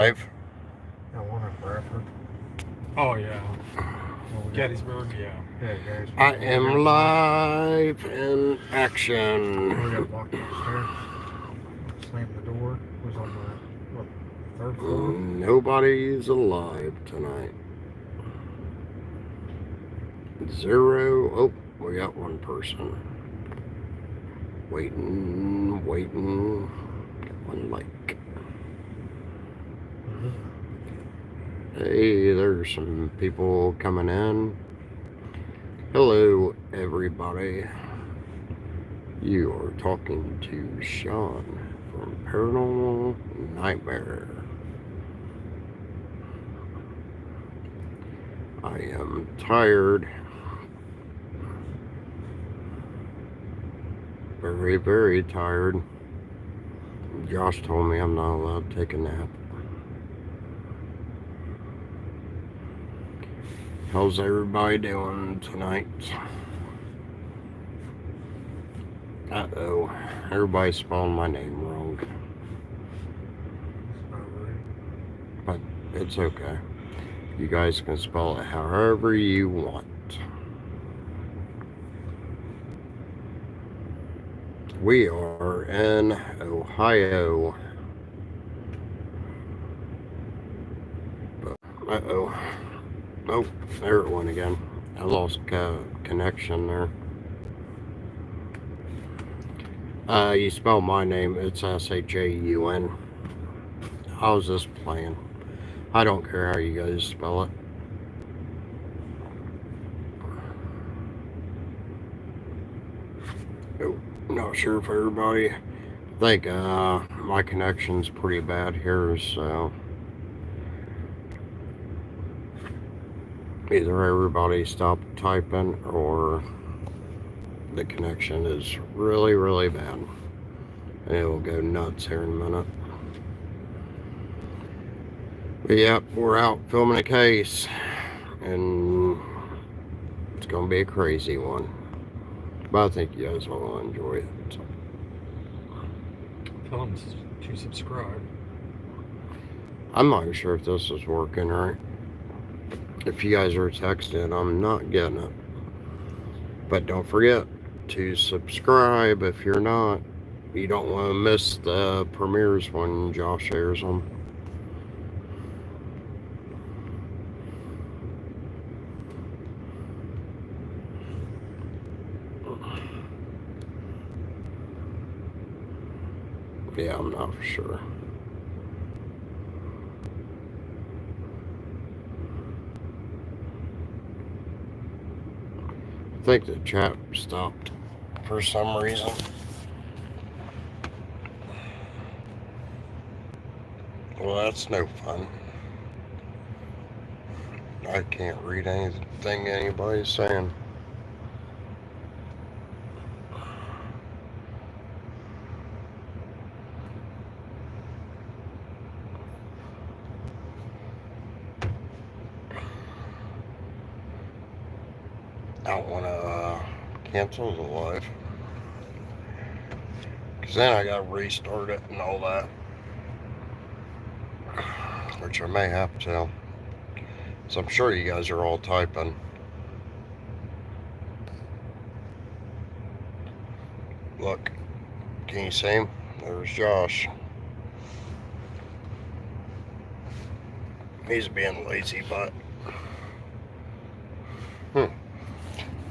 Live. I one in Bradford. Oh yeah, Well, Gettysburg. Yeah. Yeah, guys. I We am got blocked. live in We action. got blocked upstairs. Slammed the door. Was on the what, third floor. Nobody's alive tonight. Zero. Oh, we got one person. Waiting. One like. Hey, there's some people coming in. Hello, everybody. You are talking to Sean from Paranormal Nightmare. I am tired. Very, very tired. Josh told me I'm not allowed to take a nap. How's everybody doing tonight? Uh-oh. Everybody spelled my name wrong. But it's okay. You guys can spell it however you want. We are in Ohio. Uh-oh. Oh, there it went again. I lost connection there. You spell my name, it's S-H-A-U-N. I was just playing. I don't care how you guys spell it. Oh, not sure if everybody... I think my connection's pretty bad here, so... Either everybody stopped typing or the connection is really, really bad. And it will go nuts here in a minute. But yep, we're out filming a case. And it's going to be a crazy one. But I think you guys will enjoy it. So. Tell them to subscribe. I'm not sure if this is working right. If you guys are texting, I'm not getting it. But don't forget to subscribe if you're not. You don't want to miss the premieres when Josh shares them. Yeah, I'm not for sure. I think the chat stopped for some reason. Well, that's no fun. I can't read anything anybody's saying. I don't want to cancel the live. Because then I got to restart it and all that. Which I may have to. So I'm sure you guys are all typing. Look, can you see him? There's Josh. He's being lazy, but...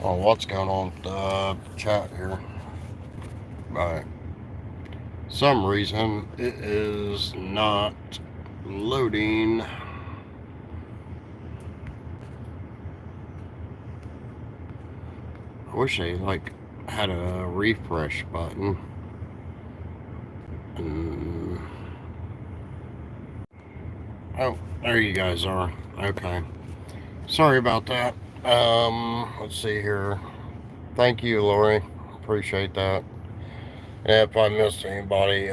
Oh, what's going on with the chat here? By some reason, it is not loading. I wish they had a refresh button. Oh, there you guys are. Okay. Sorry about that. Let's see here. Thank you, Lori. Appreciate that. And if I missed anybody,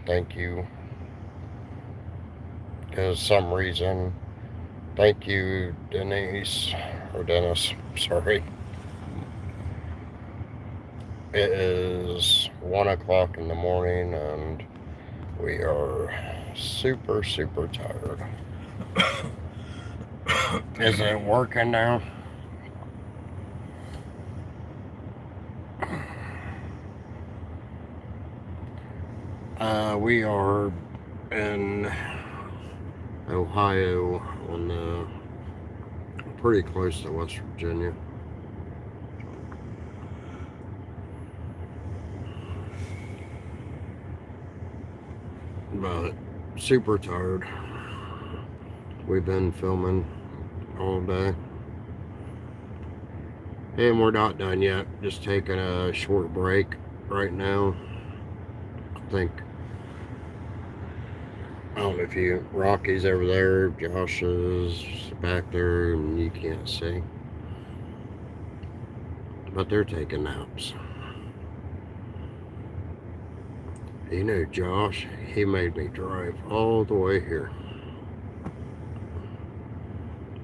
thank you. Because some reason, thank you, Denise, or Dennis, sorry. It is 1 o'clock in the morning, and We are super, super tired. Is it working now? We are in Ohio on the pretty close to West Virginia. But super tired. We've been filming all day. And we're not done yet. Just taking a short break right now. I don't know if Rocky's over there, Josh is back there, and you can't see. But they're taking naps. You know, Josh, he made me drive all the way here.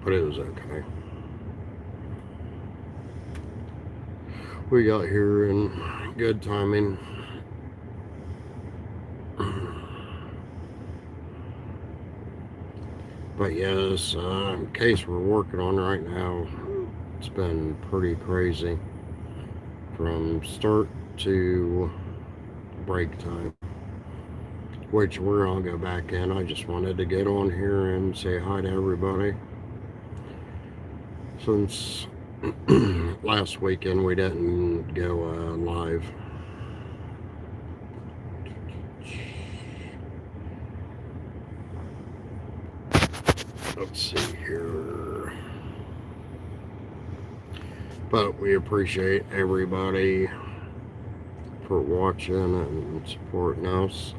But it was okay. We got here in good timing. But yes, case we're working on right now, it's been pretty crazy from start to break time, which we're gonna go back in. I just wanted to get on here and say hi to everybody. Since last weekend we didn't go live. Let's see here. But we appreciate everybody for watching and supporting us.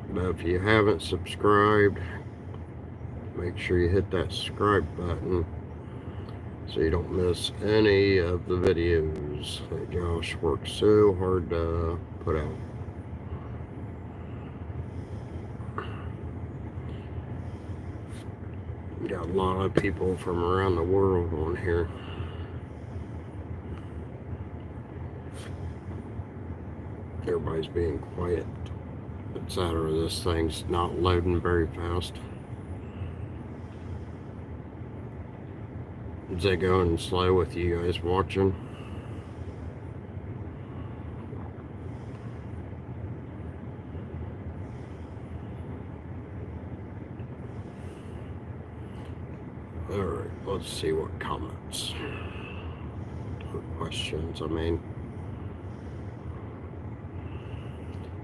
But if you haven't subscribed, make sure you hit that subscribe button so you don't miss any of the videos that Josh works so hard to put out. Got a lot of people from around the world on here. Everybody's being quiet. It's out of this thing's not loading very fast. Is it going slow with you guys watching? Alright, let's see what comments or questions, I mean.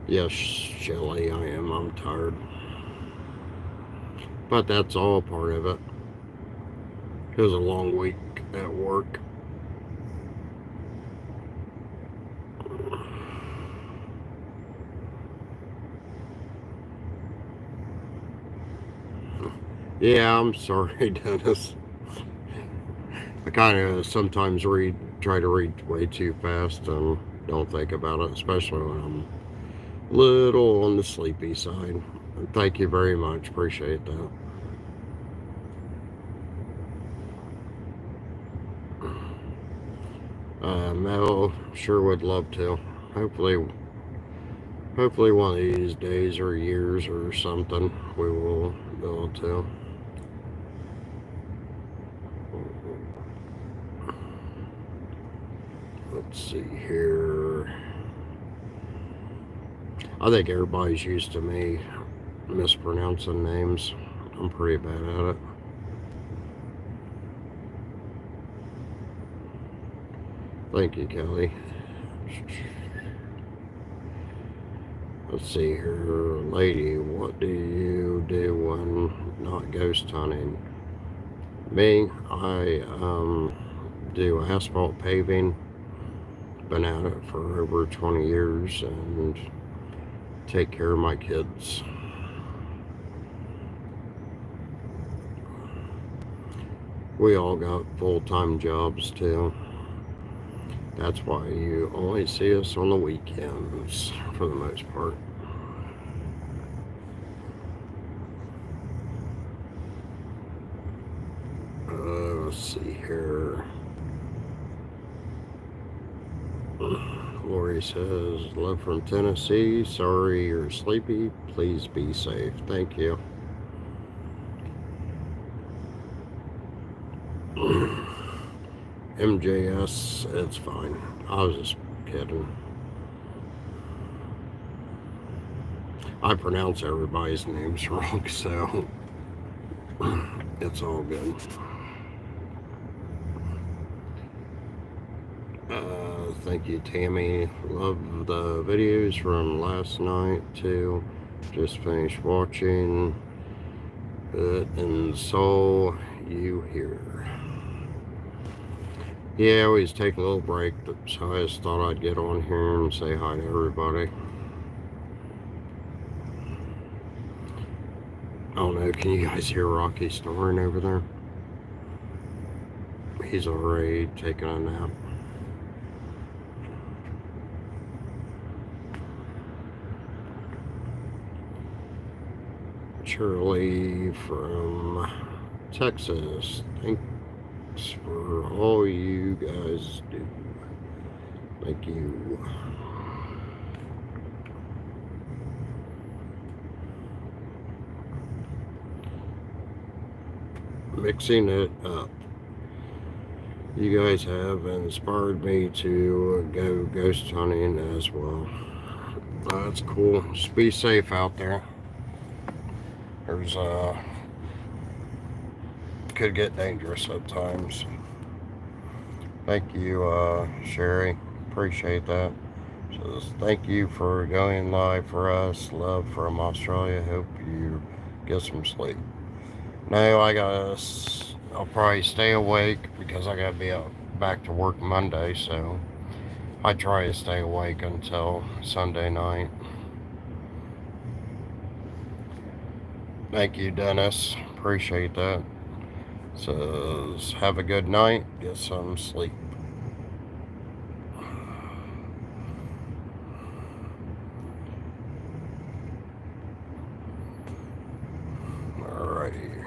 Yes, Shelly, I am. I'm tired. But that's all part of it. It was a long week at work. Yeah, I'm sorry, Dennis. I kind of sometimes try to read way too fast and don't think about it, especially when I'm a little on the sleepy side. Thank you very much. Appreciate that. Mel, sure would love to. Hopefully one of these days or years or something, we will be able to. Let's see here. I think everybody's used to me mispronouncing names. I'm pretty bad at it. Thank you, Kelly. Let's see here. Lady, what do you do when not ghost hunting? Me, I do asphalt paving. Been at it for over 20 years and take care of my kids. We all got full-time jobs too. That's why you only see us on the weekends for the most part. Let's see here. Lori says, love from Tennessee. Sorry you're sleepy. Please be safe. Thank you. MJS, it's fine. I was just kidding. I pronounce everybody's names wrong, so it's all good. Thank you, Tammy. Love the videos from last night, too. Just finished watching it and saw you here. Yeah, I always take a little break, so I just thought I'd get on here and say hi to everybody. I don't know, can you guys hear Rocky snoring over there? He's already taking a nap. Shirley from Texas, thanks for all you guys do. Thank you. Mixing it up. You guys have inspired me to go ghost hunting as well. That's cool. Just be safe out there. There's could get dangerous at times. Thank you, Sherry. Appreciate that. So thank you for going live for us. Love from Australia. Hope you get some sleep. No, I'll probably stay awake because I gotta be back to work Monday, so I try to stay awake until Sunday night. Thank you, Dennis. Appreciate that. Says, have a good night. Get some sleep. Alrighty.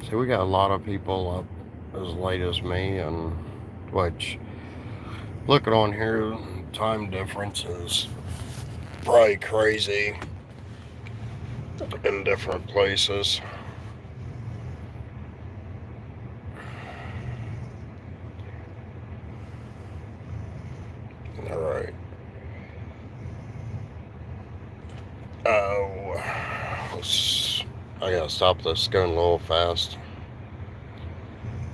See, we got a lot of people up as late as me, and which, looking on here, time difference is probably crazy in different places. Alright. I gotta stop this going a little fast.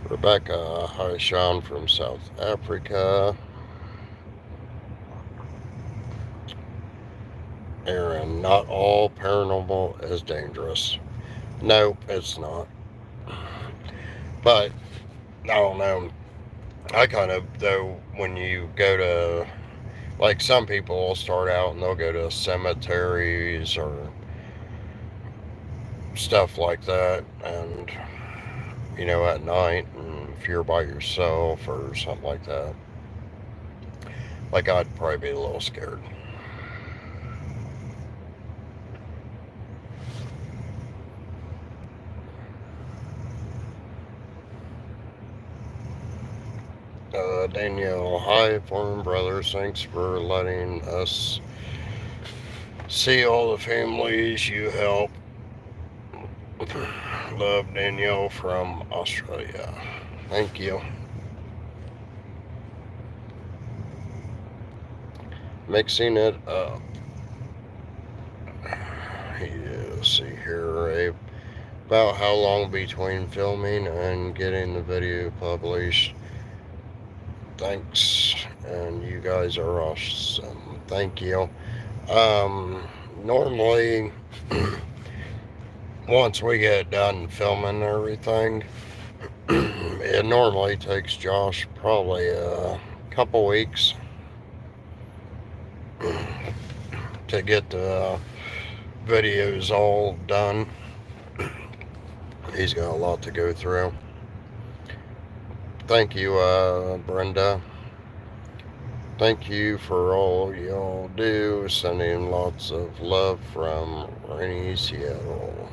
Rebecca, hi Sean from South Africa. Aaron, not all paranormal is dangerous. Nope, it's not. But, I don't know. I kind of, though, when you go to, like, some people will start out and they'll go to cemeteries or stuff like that, and, you know, at night, and if you're by yourself or something like that, like, I'd probably be a little scared. Danielle, hi, Foreman Brothers. Thanks for letting us see all the families you help. Love, Danielle from Australia. Thank you. Mixing it up. Yeah, see here, Ray. About how long between filming and getting the video published. Thanks, and you guys are awesome. Thank you. Normally, once we get done filming everything, it normally takes Josh probably a couple weeks to get the videos all done. He's got a lot to go through. Thank you, Brenda. Thank you for all y'all do. Sending lots of love from rainy Seattle.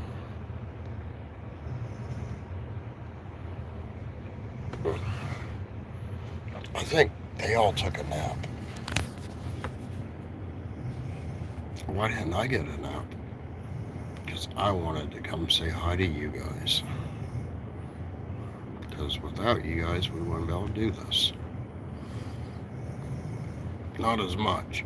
I think they all took a nap. Why didn't I get a nap? Because I wanted to come say hi to you guys. Because without you guys, we wouldn't be able to do this. Not as much.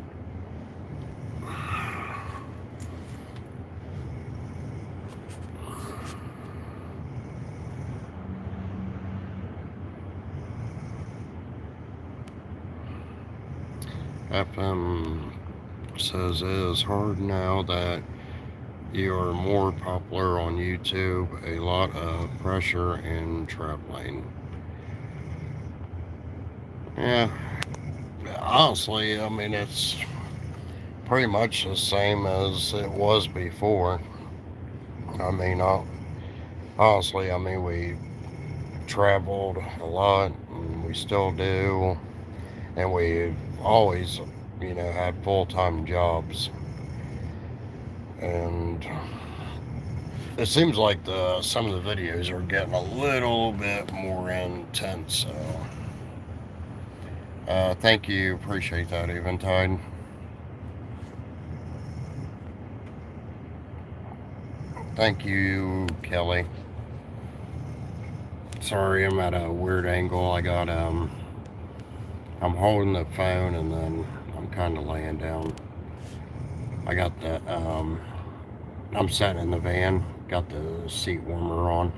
FM says it is hard now that you are more popular on YouTube. A lot of pressure and traveling. Yeah. Honestly, I mean, it's pretty much the same as it was before. I mean, honestly, I mean, we traveled a lot, and we still do, and we always, had full-time jobs, and it seems like some of the videos are getting a little bit more intense. So, thank you, appreciate that, Eventide. Thank you, Kelly. Sorry, I'm at a weird angle. I'm holding the phone and then I'm kind of laying down. I got I'm sitting in the van, got the seat warmer on.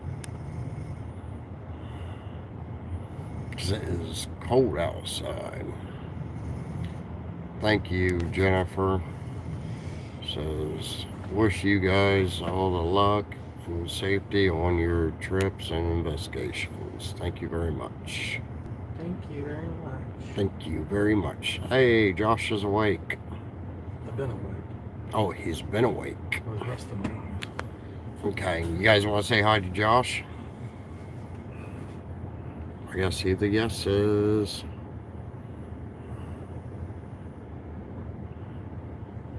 Because it is cold outside. Thank you, Jennifer. Says, wish you guys all the luck and safety on your trips and investigations. Thank you very much. Thank you very much. Thank you very much. Hey, Josh is awake. I've been awake. Oh, he's been awake. I was resting my eyes. Okay, you guys want to say hi to Josh? I gotta see the yeses.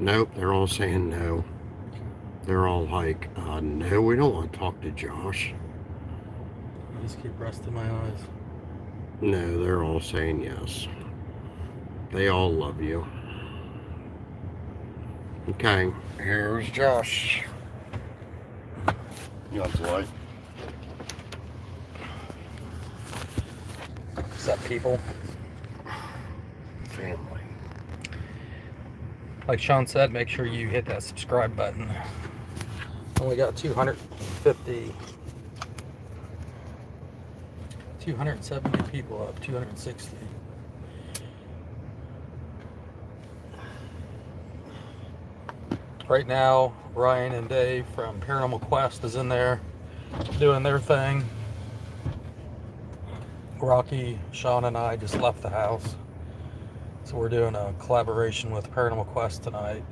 Nope, they're all saying no. They're all like, no, we don't want to talk to Josh. I just keep resting my eyes. No, they're all saying yes. They all love you. Okay, here's Josh. You want the light? What's up, people? Family. Like Sean said, make sure you hit that subscribe button. Only got 270 people up, 260. Right now, Ryan and Dave from Paranormal Quest is in there doing their thing. Rocky, Sean, and I just left the house. So we're doing a collaboration with Paranormal Quest tonight.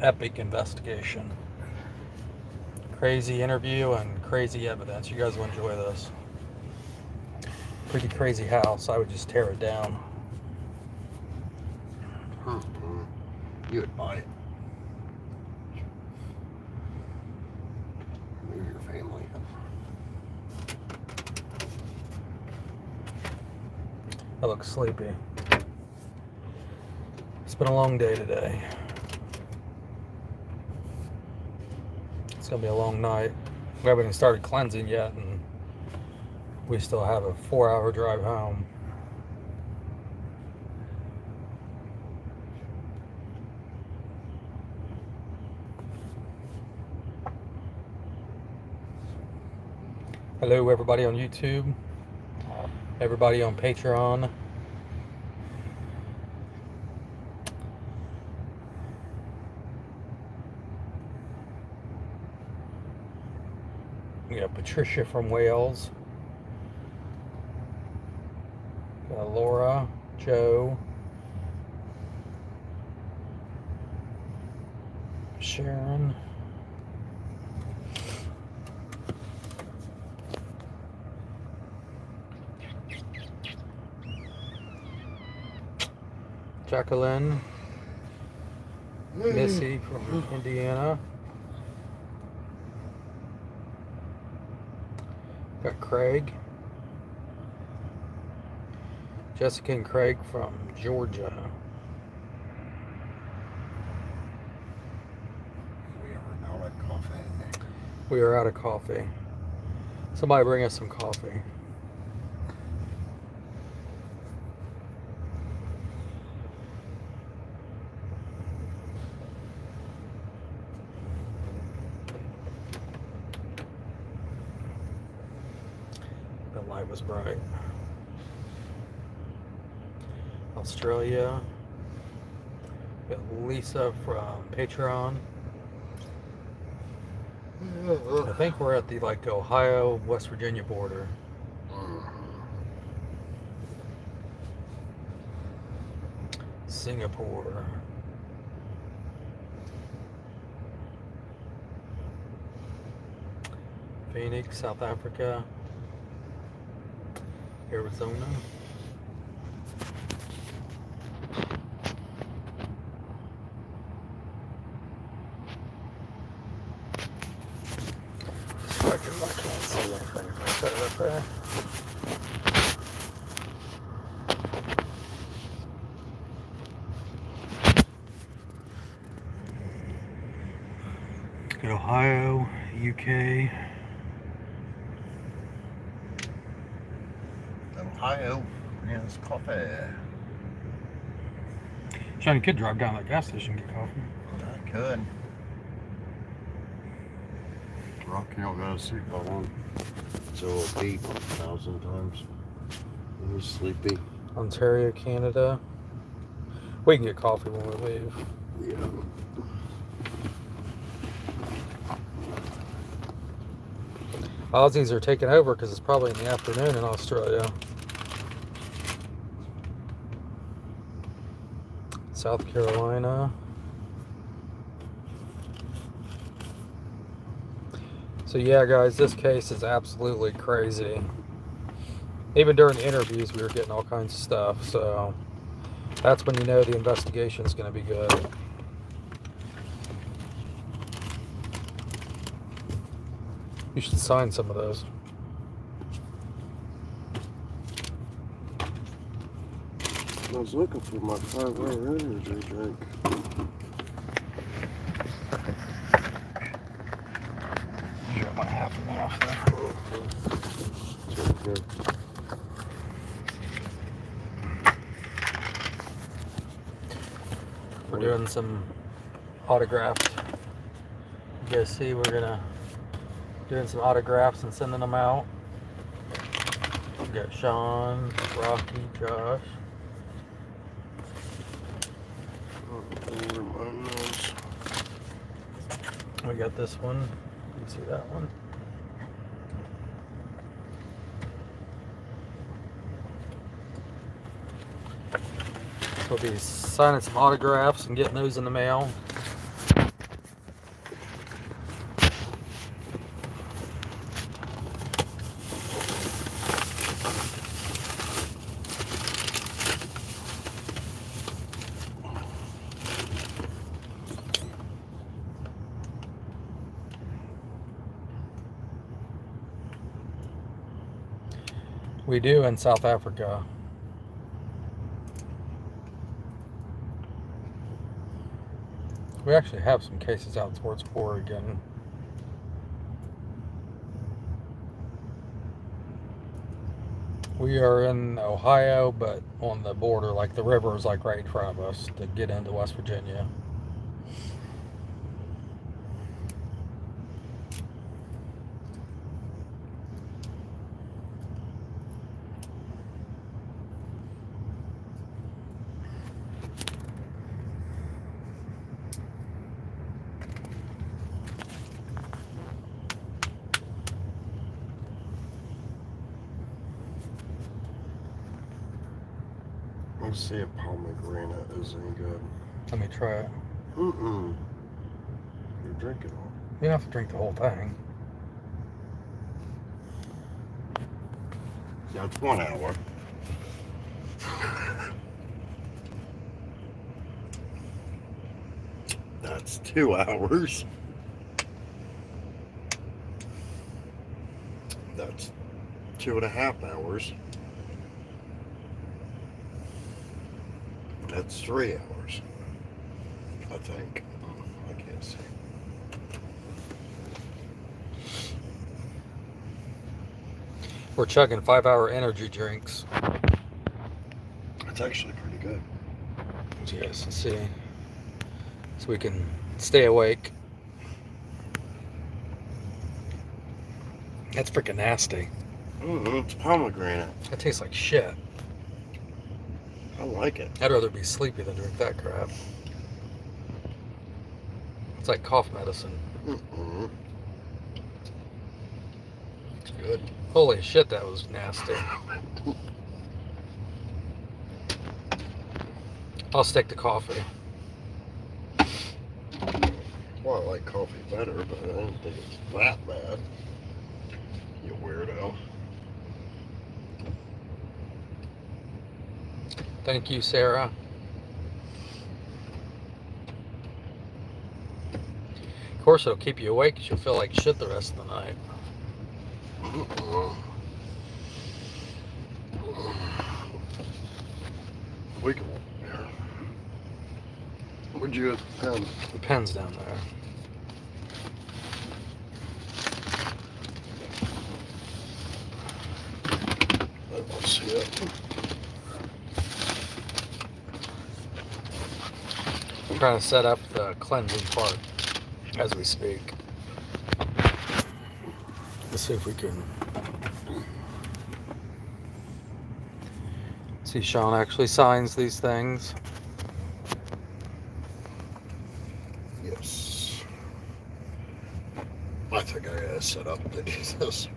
Epic investigation. Crazy interview and crazy evidence. You guys will enjoy this. Pretty crazy house. I would just tear it down. You would buy it. Move your family up. I look sleepy. It's been a long day today. It's gonna be a long night. We haven't even started cleansing yet, and we still have a 4-hour drive home. Hello, everybody on YouTube, everybody on Patreon. We got Patricia from Wales. Got Laura, Joe, Sharon. Jacqueline, Missy from Indiana. Got Craig. Jessica and Craig from Georgia. We are out of coffee. We are out of coffee. Somebody bring us some coffee. The light was bright. Australia. We got Lisa from Patreon. I think we're at the Ohio, West Virginia border. Singapore. Phoenix, South Africa. Arizona. I can't see anything if I set it up there. Got Ohio, UK. Ohio is coffee. Sean, you could drive down to that gas station and get coffee. I could. Rocky, I'll go to sleep by one. So it'll beep 1,000 times. I was sleepy. Ontario, Canada. We can get coffee when we leave. Yeah. Aussies are taking over because it's probably in the afternoon in Australia. South Carolina. So yeah, guys, this case is absolutely crazy. Even during the interviews, we were getting all kinds of stuff. So that's when you know the investigation is going to be good. You should sign some of those. I was looking for my 5-hour energy drink. You got my half of that off there. Okay. We're doing some autographs. You guys see, we're gonna doing some autographs and sending them out. We got Sean, Rocky, Josh. We got this one. You can see that one. So we'll be signing some autographs and getting those in the mail. We do in South Africa. We actually have some cases out towards Oregon. We are in Ohio, but on the border, the river is right in front of us to get into West Virginia. Let's see if pomegranate is any good. Let me try it. You're drinking all. You don't have to drink the whole thing. That's 1 hour. That's 2 hours. That's 2.5 hours. That's 3 hours, I think. I can't see. We're chugging 5-hour energy drinks. It's actually pretty good. Yes, let's see. So we can stay awake. That's freaking nasty. It's pomegranate. That tastes like shit. I like it. I'd rather be sleepy than drink that crap. It's like cough medicine. It's good. Holy shit, that was nasty. I'll stick to coffee. Well, I like coffee better, but I don't think it's that bad. You weirdo. Thank you, Sarah. Of course, it'll keep you awake because you'll feel like shit the rest of the night. We can. Where'd you pen? The pen's down there. Let's see it. I'm trying to set up the cleansing part as we speak. Let's see if we can see. Sean actually signs these things. Yes. I think I gotta set up to do this.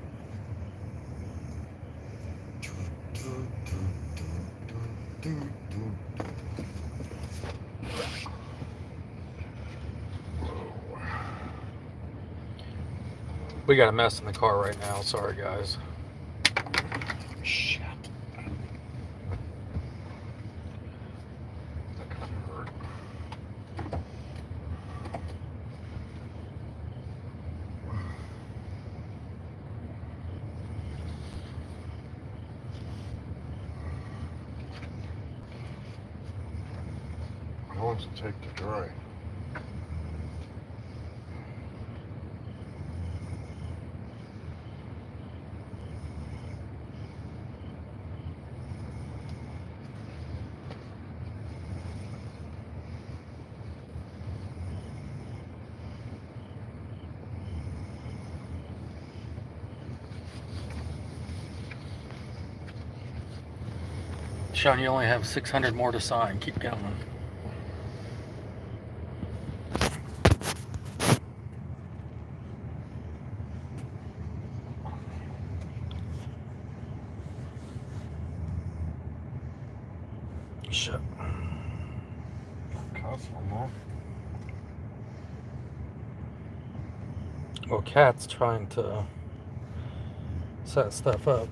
We got a mess in the car right now. Sorry, guys. Shit. That kind of hurt. How long does it take to dry? Sean, you only have 600 more to sign. Keep going. Shit. Well, Kat's trying to set stuff up.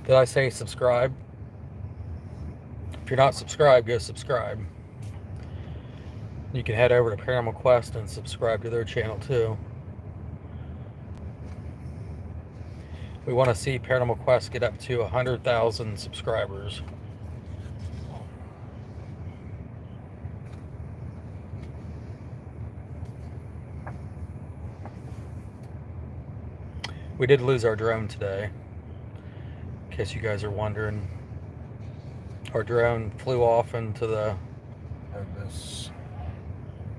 Did I say subscribe? If you're not subscribed, go subscribe. You can head over to Paranormal Quest and subscribe to their channel too. We want to see Paranormal Quest get up to 100,000 subscribers. We did lose our drone today. In case you guys are wondering, our drone flew off into the This.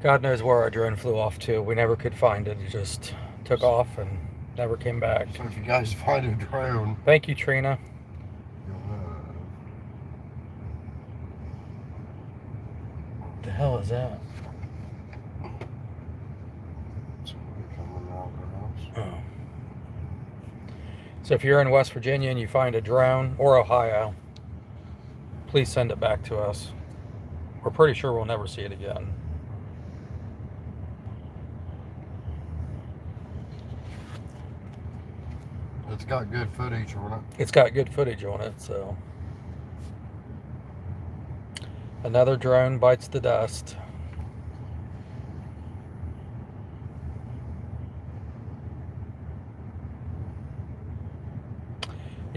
God knows where our drone flew off to. We never could find it. It just took off and never came back. So if you guys find a drone, Thank you, Trina. you'll have. What the hell is that? Somebody coming out of the house. Oh. So if you're in West Virginia and you find a drone, or Ohio, please send it back to us. We're pretty sure we'll never see it again. It's got good footage on it. It's got good footage on it, so. Another drone bites the dust.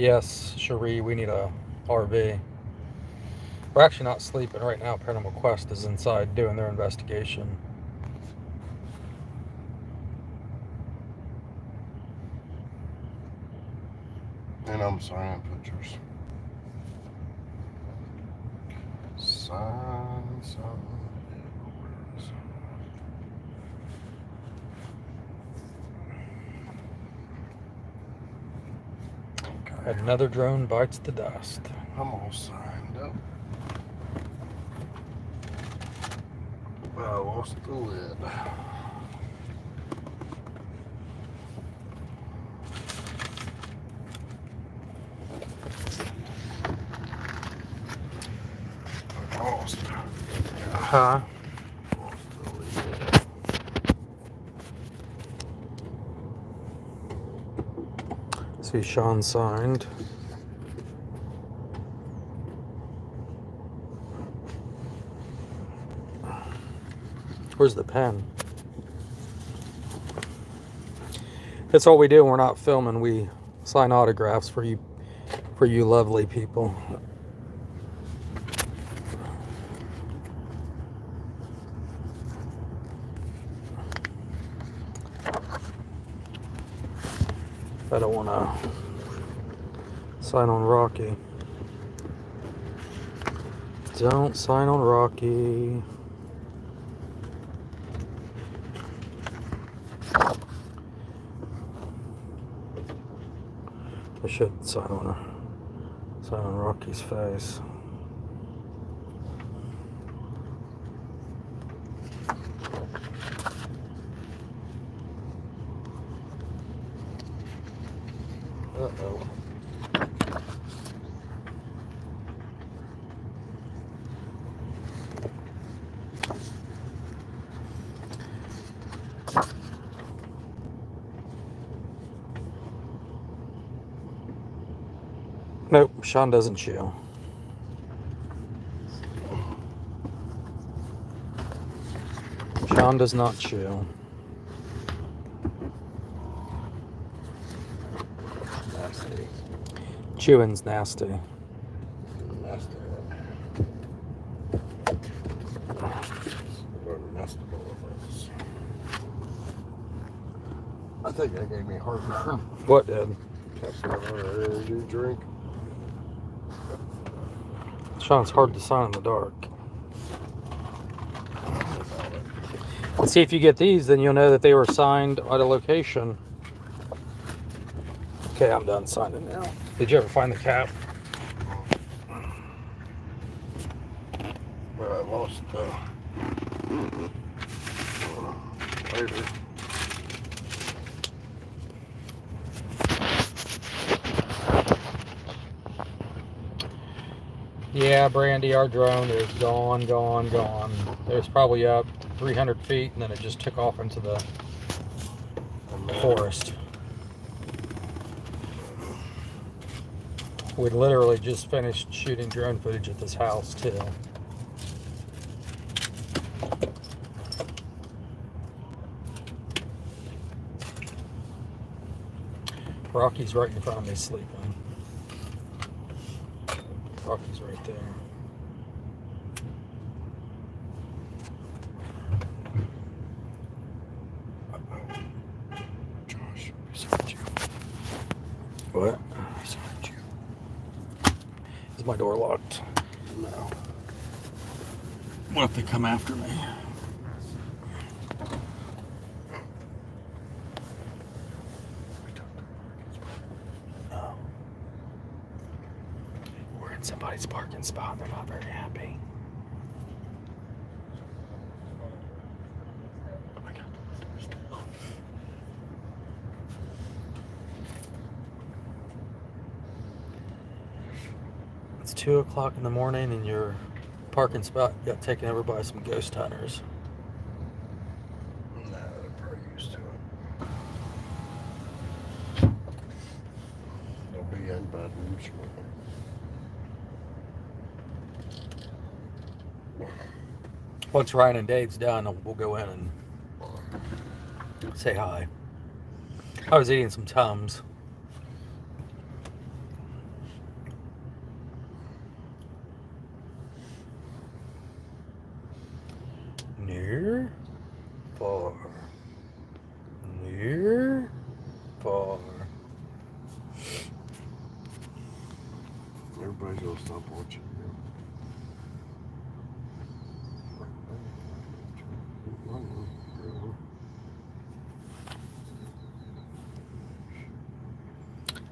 Yes, Cherie, we need a RV. We're actually not sleeping right now. Paranormal Quest is inside doing their investigation. And I'm signing pictures. Sign. Okay. Another drone bites the dust. I'm all signed up. But I lost the lid. I lost. Huh? Lost the lid. See, Sean signed. Where's the pen? That's all we do when we're not filming. We sign autographs for you lovely people. I don't want to sign on Rocky. Don't sign on Rocky. I should sign on Rocky's face. Uh-oh. Nope, Sean doesn't chew. Sean does not chew. Nasty. Chewing's nasty. Nasty. I think that gave me heartburn. What did? Energy drink. Sean's hard to sign in the dark. See, if you get these, then you'll know that they were signed at a location. Okay, I'm done signing now. Did you ever find the cap? But I lost later. Yeah, Brandy, our drone is gone. It was probably up 300 feet, and then it just took off into the forest. We literally just finished shooting drone footage at this house, too. Rocky's right in front of me sleeping. Rocky's right there. Josh, beside you. What? Beside you. Is my door locked? No. What if they come after me? Oh. We're in somebody's parking spot and they're not very happy. It's 2 o'clock in the morning and your parking spot got taken over by some ghost hunters. No, they're pretty used to it. They'll be in bedrooms. Once Ryan and Dave's done, we'll go in and say hi. I was eating some Tums. Near, far. Near, far. Everybody's gonna stop watching now.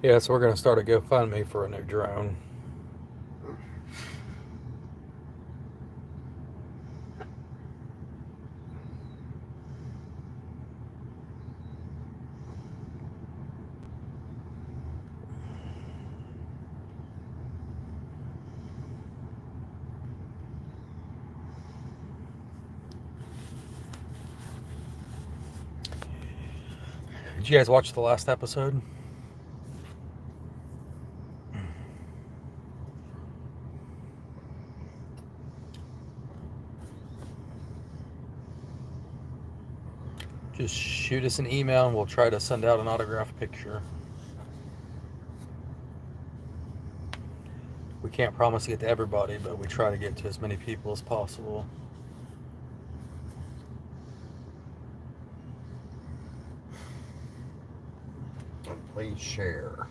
Yeah, so we're going to start a GoFundMe for a new drone. Did you guys watch the last episode? Just shoot us an email and we'll try to send out an autographed picture. We can't promise to get to everybody, but we try to get to as many people as possible. And please share.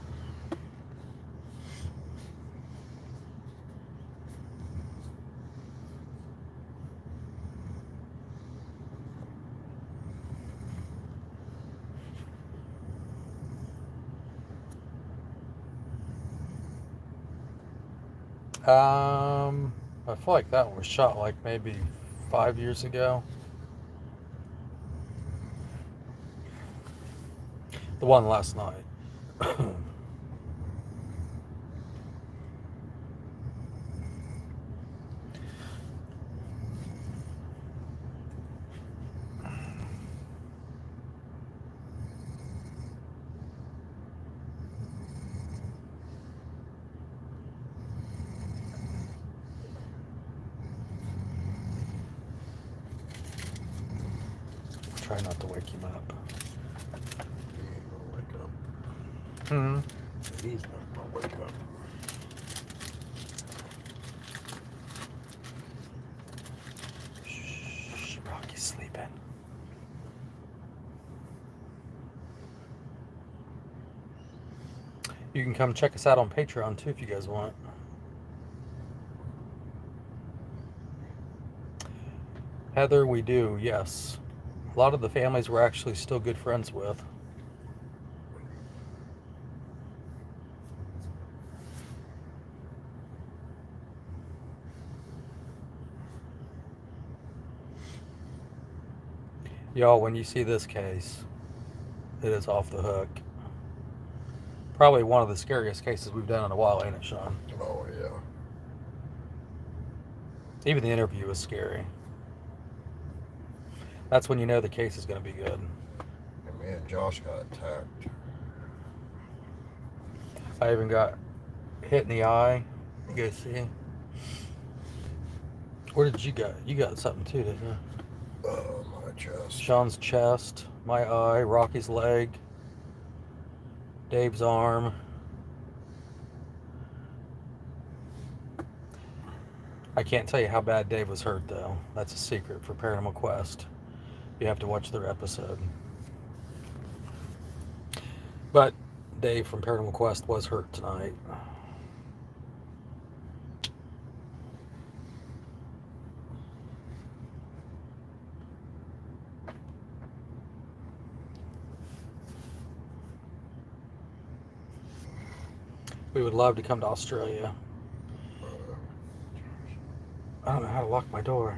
I feel like that was shot like maybe 5 years ago. The one last night. Try not to wake him up. He ain't gonna wake up. Hmm. He's not gonna wake up. Shh, Rocky's sleeping. You can come check us out on Patreon too if you guys want. Heather, we do, yes. A lot of the families we're actually still good friends with. Y'all, when you see this case, it is off the hook. Probably one of the scariest cases we've done in a while, ain't it, Sean? Oh yeah. Even the interview was scary. That's when you know the case is going to be good. And me and Josh got attacked. I even got hit in the eye. You guys see? Where did you get? You got something too, didn't you? My chest. Sean's chest, my eye, Rocky's leg, Dave's arm. I can't tell you how bad Dave was hurt, though. That's a secret for Paranormal Quest. You have to watch their episode. But Dave from Paranormal Quest was hurt tonight. We would love to come to Australia. I don't know how to lock my door.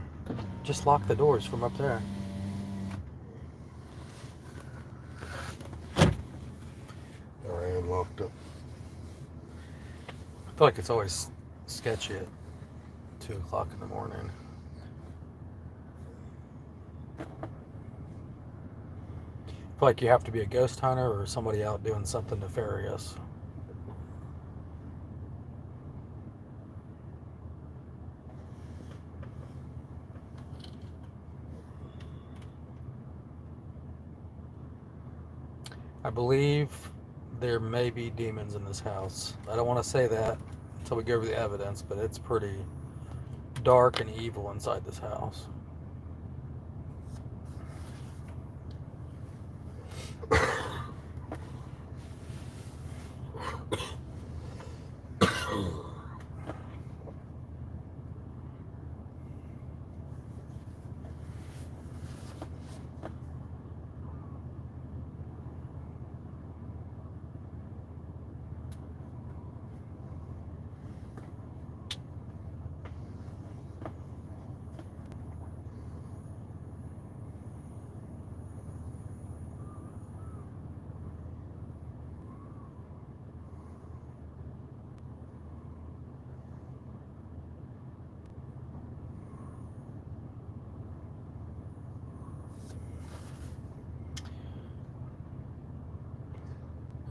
Just lock the doors from up there. There I am locked up. I feel like it's always sketchy at 2 o'clock in the morning. I feel like you have to be a ghost hunter or somebody out doing something nefarious. I believe there may be demons in this house. I don't want to say that until we go over the evidence, but it's pretty dark and evil inside this house.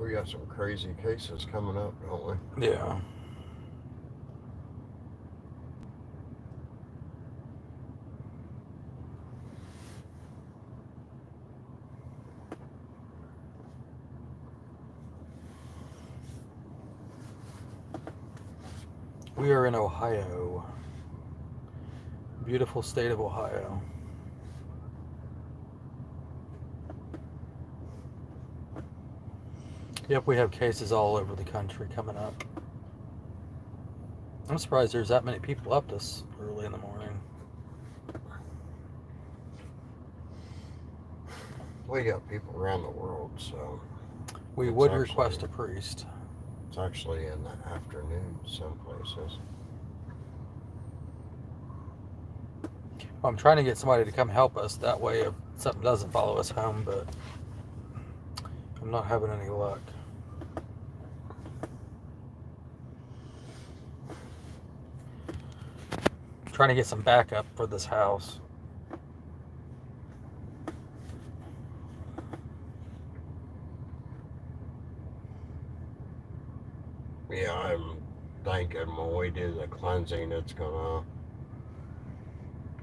We got some crazy cases coming up, don't we? Yeah. We are in Ohio. Beautiful state of Ohio. Yep, we have cases all over the country coming up. I'm surprised there's that many people up this early in the morning. We got people around the world, so We It's would actually- request a priest. it's actually in the afternoon some places. I'm trying to get somebody to come help us. That way, if something doesn't follow us home, but I'm not having any luck. Trying to get some backup for this house. Yeah, I'm thinking when we do the cleansing, it's gonna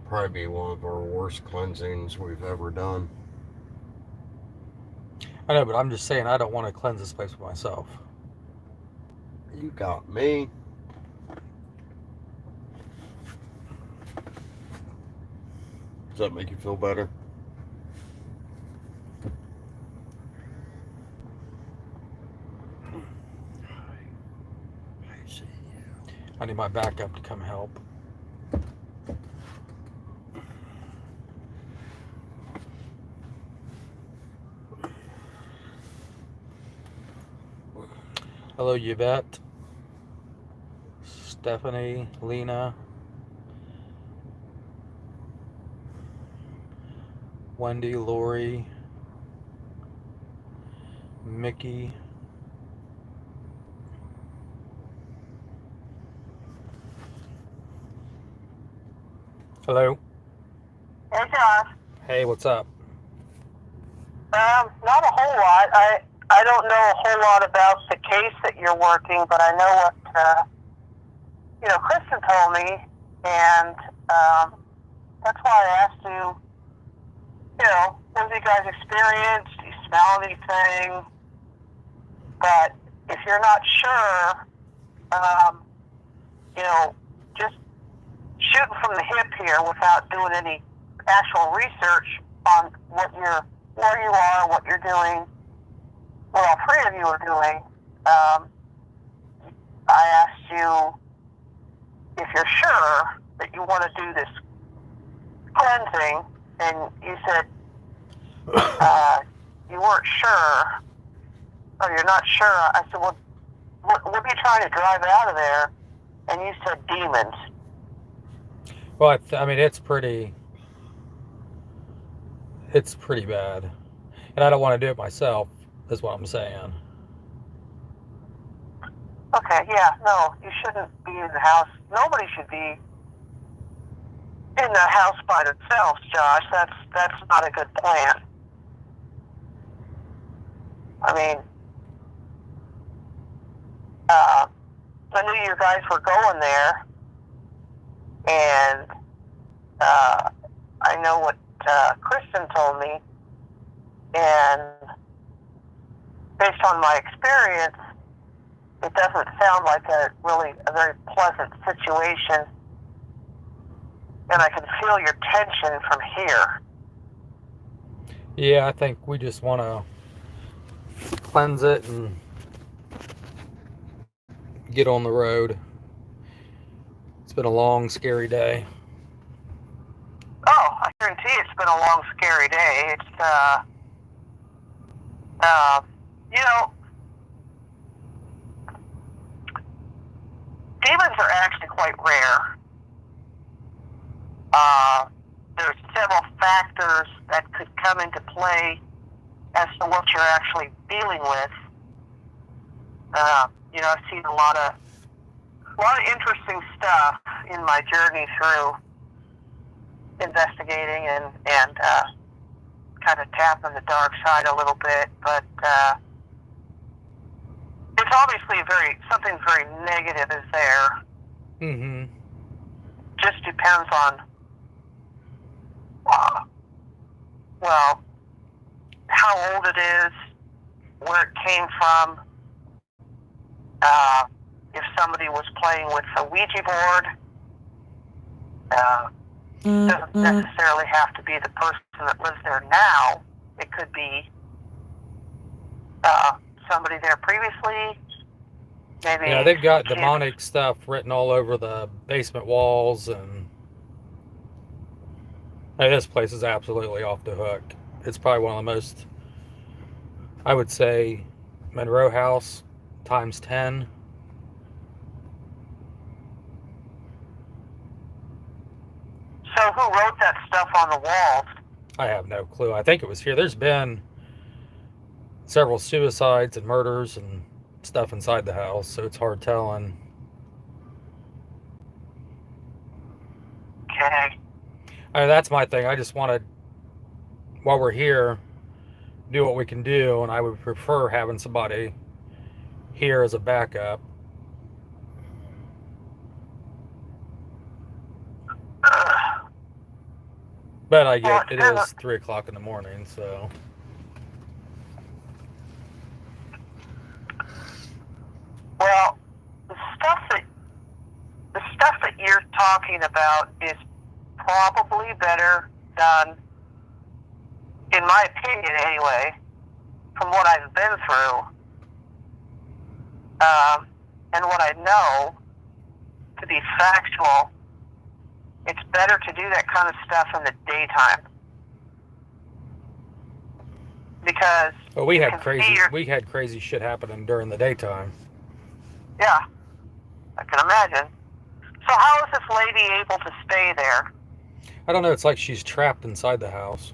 probably be one of our worst cleansings we've ever done. I know, but I'm just saying I don't want to cleanse this place with myself. You got me. Does that make you feel better? I need my backup to come help. Hello, Yvette, Stephanie, Lena, Wendy, Lori, Mickey. Hello. Hey, Josh. Hey, what's up? Not a whole lot. I don't know a whole lot about the case that you're working, but I know what Kristen told me, and that's why I asked you. What have you guys experienced? Do you smell anything? But if you're not sure, just shooting from the hip here without doing any actual research on where you are, what you're doing, what all three of you are doing. I asked you if you're sure that you want to do this cleansing, and you said you weren't sure, or you're not sure. I said, well, what are you trying to drive out of there? And you said demons. Well, I mean, it's pretty bad, and I don't want to do it myself. Is what I'm saying. Okay, yeah, no, you shouldn't be in the house. Nobody should be in the house by themselves, Josh. That's not a good plan. I mean, I knew you guys were going there, and I know what Kristen told me, and based on my experience, it doesn't sound like a very pleasant situation, and I can feel your tension from here. Yeah, I think we just want to cleanse it and get on the road. It's been a long, scary day. Oh, I guarantee it's been a long, scary day. It's, demons are actually quite rare. There's several factors that could come into play as to what you're actually dealing with. I've seen a lot of interesting stuff in my journey through investigating and kind of tapping the dark side a little bit. But obviously something very negative is there. Mm-hmm. Just depends on, well, how old it is, where it came from, if somebody was playing with a Ouija board. Doesn't necessarily have to be the person that lives there now. It could be somebody there previously. Maybe. Yeah, they've got demonic stuff written all over the basement walls, and this place is absolutely off the hook. It's probably one of the most, I would say, Monroe House times 10. So who wrote that stuff on the walls? I have no clue. I think it was here. There's been several suicides and murders and stuff inside the house, so it's hard telling. Okay. I mean, that's my thing. I just want to, while we're here, do what we can do, and I would prefer having somebody here as a backup. But I get it is 3 o'clock in the morning, so. Well, the stuff that you're talking about is probably better done, in my opinion anyway, from what I've been through, and what I know to be factual. It's better to do that kind of stuff in the daytime, because well, we had crazy shit happening during the daytime. Yeah, I can imagine. So how is this lady able to stay there? I don't know. It's like she's trapped inside the house.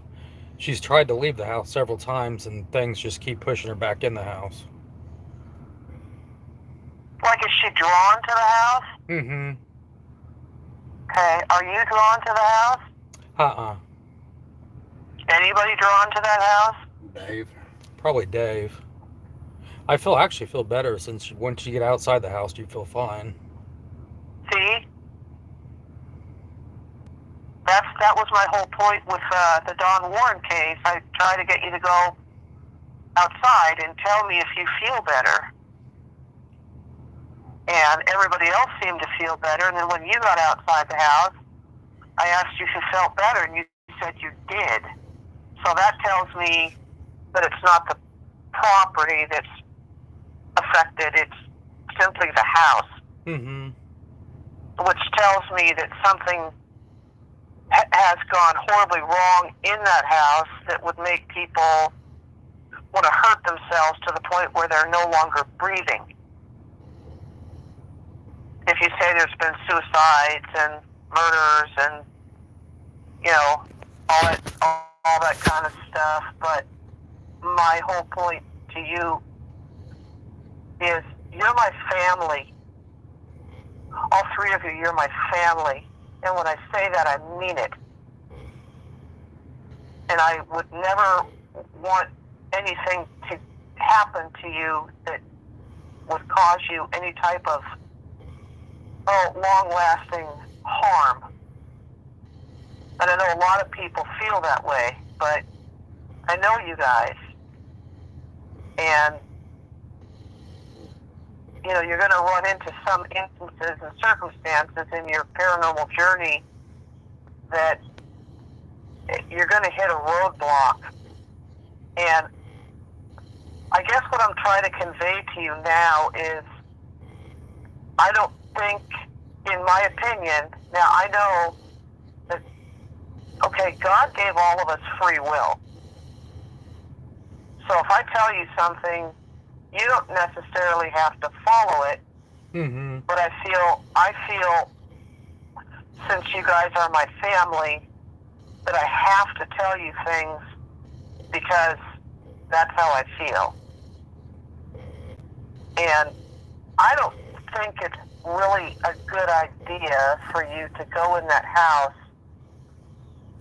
She's tried to leave the house several times, and things just keep pushing her back in the house. Like, is she drawn to the house? Mm-hmm. Okay. Are you drawn to the house? Uh-uh. Anybody drawn to that house? Dave. Probably Dave. I actually feel better since once you get outside the house, you feel fine. See? That was my whole point with the Don Warren case. I try to get you to go outside and tell me if you feel better. And everybody else seemed to feel better. And then when you got outside the house, I asked you if you felt better, and you said you did. So that tells me that it's not the property that's affected, it's simply the house. Mm-hmm. Which tells me that something has gone horribly wrong in that house that would make people want to hurt themselves to the point where they're no longer breathing. If you say there's been suicides and murders and, you know, all that kind of stuff, but my whole point to you is you're my family. All three of you, you're my family. And when I say that, I mean it. And I would never want anything to happen to you that would cause you any type of long-lasting harm. And I know a lot of people feel that way, but I know you guys. And, you know, you're going to run into some instances and circumstances in your paranormal journey that you're going to hit a roadblock. And I guess what I'm trying to convey to you now is I don't think, in my opinion, now I know that, okay, God gave all of us free will. So if I tell you something, you don't necessarily have to follow it. Mm-hmm. But I feel, since you guys are my family, that I have to tell you things because that's how I feel. And I don't think it's really a good idea for you to go in that house,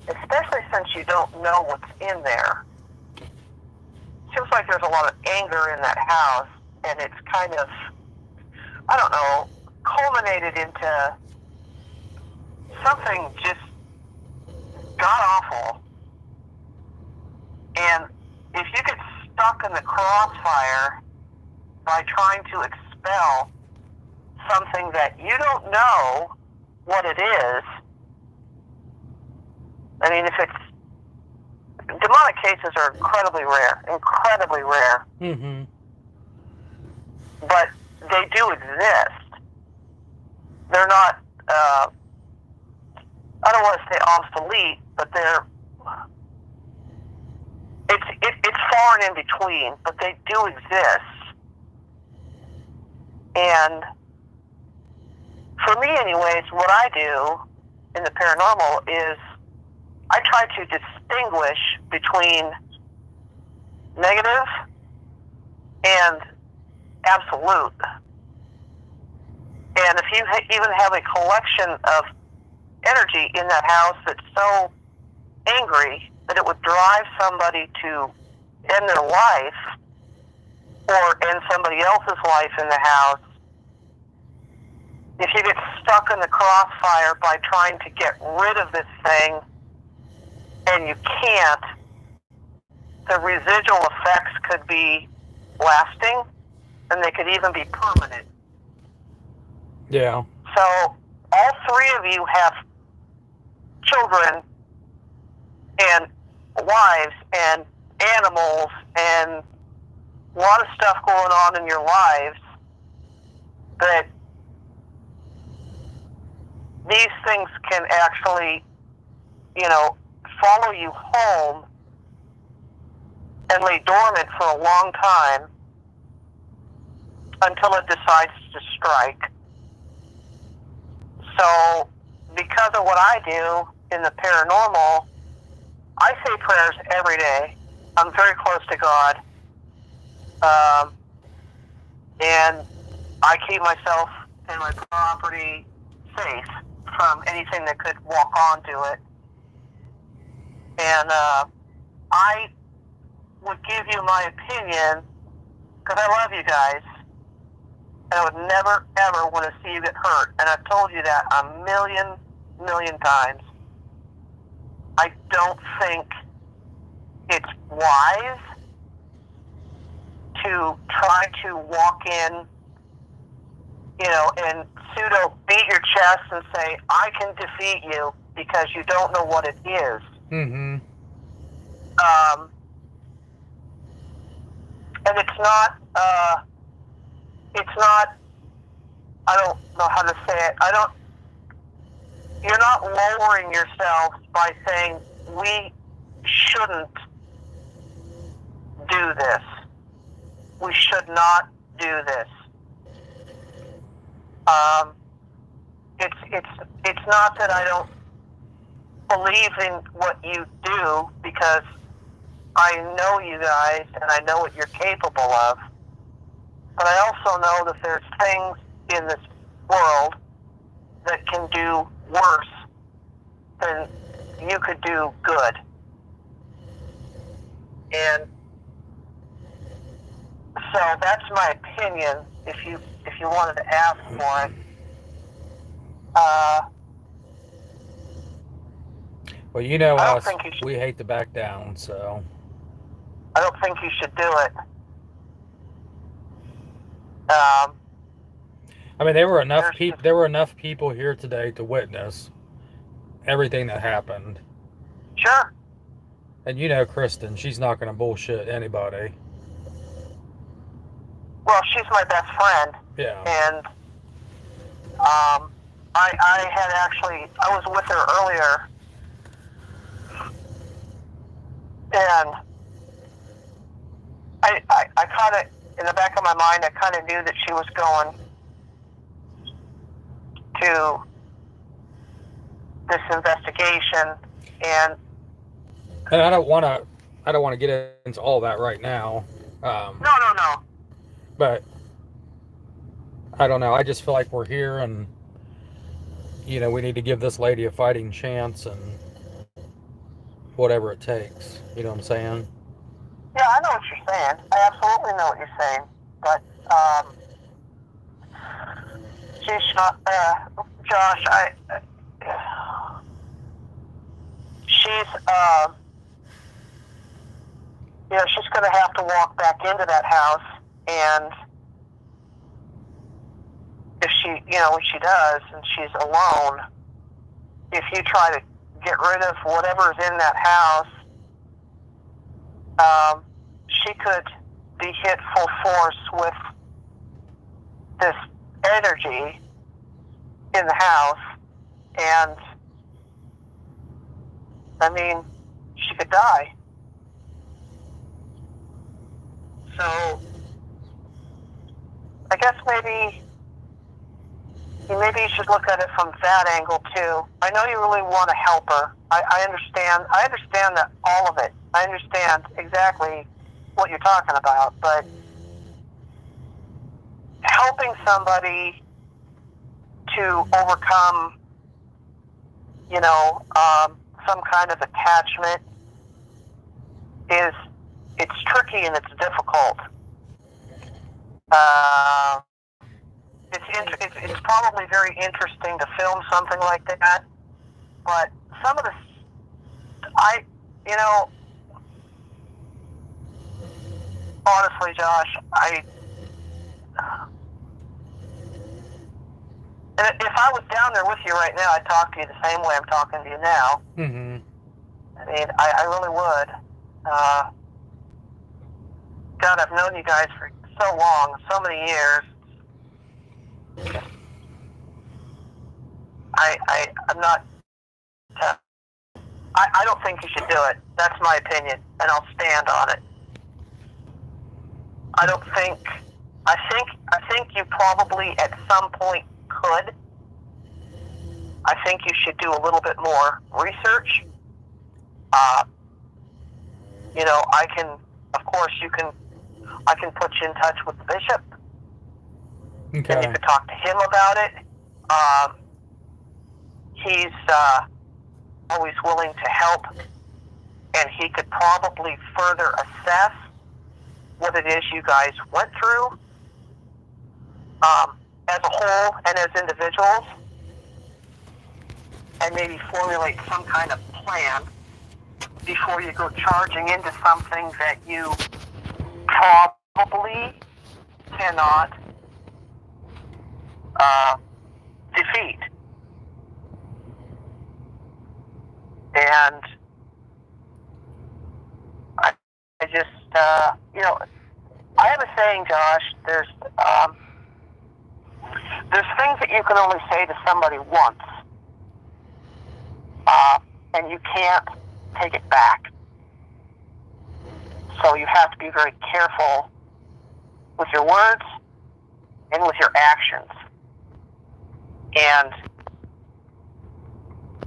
especially since you don't know what's in there. Seems like there's a lot of anger in that house. and it's kind of, I don't know, culminated into something just god awful. And if you get stuck in the crossfire by trying to expel something that you don't know what it is, I mean, if it's, demonic cases are incredibly rare, Mm-hmm. but they do exist. They're not, I don't want to say obsolete, but they're, it's far and in between, but they do exist. And for me anyways, what I do in the paranormal is I try to distinguish between negative and absolute. And if you even have a collection of energy in that house that's so angry that it would drive somebody to end their life or end somebody else's life in the house, if you get stuck in the crossfire by trying to get rid of this thing and you can't, the residual effects could be lasting and they could even be permanent. Yeah. So all three of you have children and wives and animals and a lot of stuff going on in your lives that these things can actually, follow you home and lay dormant for a long time until it decides to strike. So, because of what I do in the paranormal, I say prayers every day. I'm very close to God. And I keep myself and my property safe from anything that could walk onto it. And I would give you my opinion, because I love you guys, and I would never, ever want to see you get hurt. And I've told you that a million times. I don't think it's wise to try to walk in, and pseudo beat your chest and say, I can defeat you, because you don't know what it is. Mm-hmm. And it's not, I don't know how to say it. You're not lowering yourself by saying, we shouldn't do this. We should not do this. It's not that I don't believe in what you do, because I know you guys and I know what you're capable of. But I also know that there's things in this world that can do worse than you could do good. And so that's my opinion, if you wanted to ask for it. Well, you know I don't us, think you should- we hate to back down, so. I don't think you should do it. I mean, there were enough There's people. just- There were enough people here today to witness everything that happened. Sure. And you know, Kristen, she's not going to bullshit anybody. Well, she's my best friend. Yeah. And I was with her earlier, and I kind of, in the back of my mind, I kind of knew that she was going to this investigation, and I don't want to get into all that right now. no. But I don't know. I just feel like we're here, and we need to give this lady a fighting chance, and whatever it takes. You know what I'm saying? Yeah, I know what you're saying. I absolutely know what you're saying. But she's not. Josh, she's she's going to have to walk back into that house, and if she, when she does, and she's alone, if you try to get rid of whatever's in that house, she could be hit full force with this energy in the house, and she could die. So I guess maybe you should look at it from that angle too. I know you really want to help her. I understand. I understand that, all of it. I understand exactly what you're talking about. But helping somebody to overcome, some kind of attachment it's tricky and it's difficult. It's probably very interesting to film something like that, but some of the, honestly, Josh, and if I was down there with you right now, I'd talk to you the same way I'm talking to you now. Mm-hmm. I really would. God, I've known you guys for so long, so many years. I'm not. I don't think you should do it. That's my opinion, and I'll stand on it. I think you probably at some point could. I think you should do a little bit more research. I can put you in touch with the bishop. Okay. And you could talk to him about it. He's always willing to help, and he could probably further assess what it is you guys went through as a whole and as individuals, and maybe formulate some kind of plan before you go charging into something that you probably cannot defeat. And I just, I have a saying, Josh, there's things that you can only say to somebody once, and you can't take it back. So you have to be very careful with your words and with your actions. And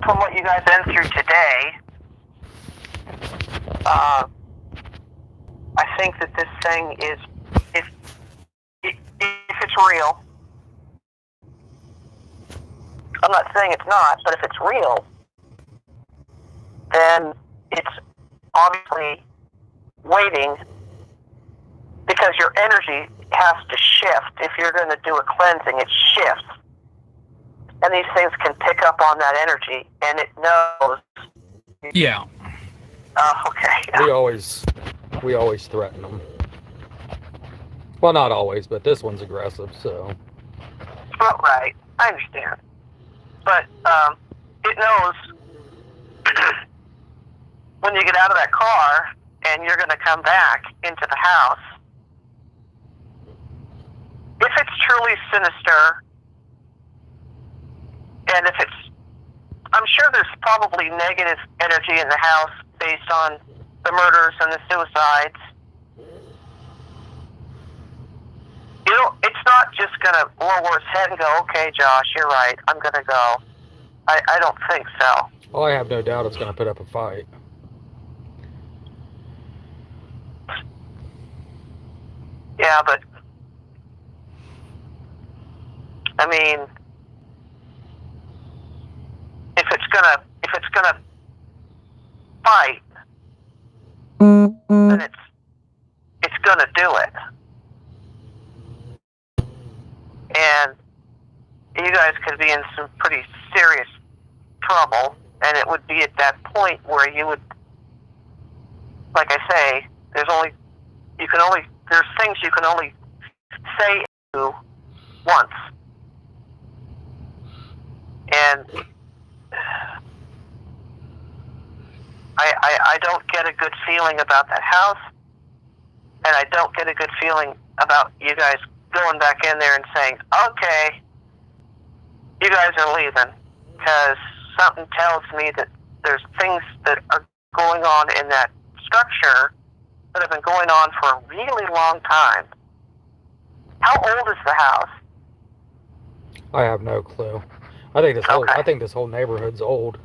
from what you guys went through today, I think that this thing is, if it's real, I'm not saying it's not, but if it's real, then it's obviously waiting, because your energy has to shift. If you're going to do a cleansing, it shifts. And these things can pick up on that energy, and it knows. Yeah. Okay. We always threaten them. Well, not always, but this one's aggressive, so. Well, right. I understand. But it knows when you get out of that car and you're going to come back into the house, if it's truly sinister, and if it's, I'm sure there's probably negative energy in the house based on the murders and the suicides. It's not just going to lower its head and go, okay, Josh, you're right, I'm going to go. I don't think so. Well, I have no doubt it's going to put up a fight. Yeah, but if it's gonna fight, then it's gonna do it. guys could be in some pretty serious trouble, and it would be at that point where you would, like I say, there's things you can only say to once. And I don't get a good feeling about that house, and I don't get a good feeling about you guys going back in there and saying, okay, you guys are leaving, because something tells me that there's things that are going on in that structure that have been going on for a really long time. How old is the house? I have no clue. I think this whole neighborhood's old.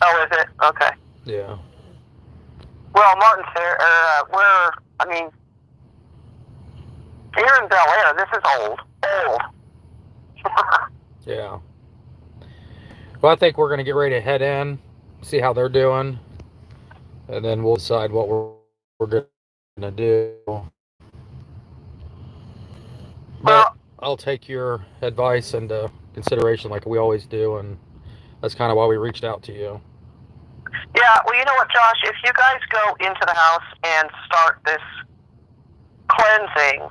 Oh, is it? Okay. Yeah. Well, Martin's here. Here in Bel Air, this is old. Old. Yeah. Well, I think we're going to get ready to head in, see how they're doing, and then we'll decide what we're going to do. But I'll take your advice into consideration like we always do, and that's kind of why we reached out to you. Yeah, well, you know what, Josh? If you guys go into the house and start this cleansing,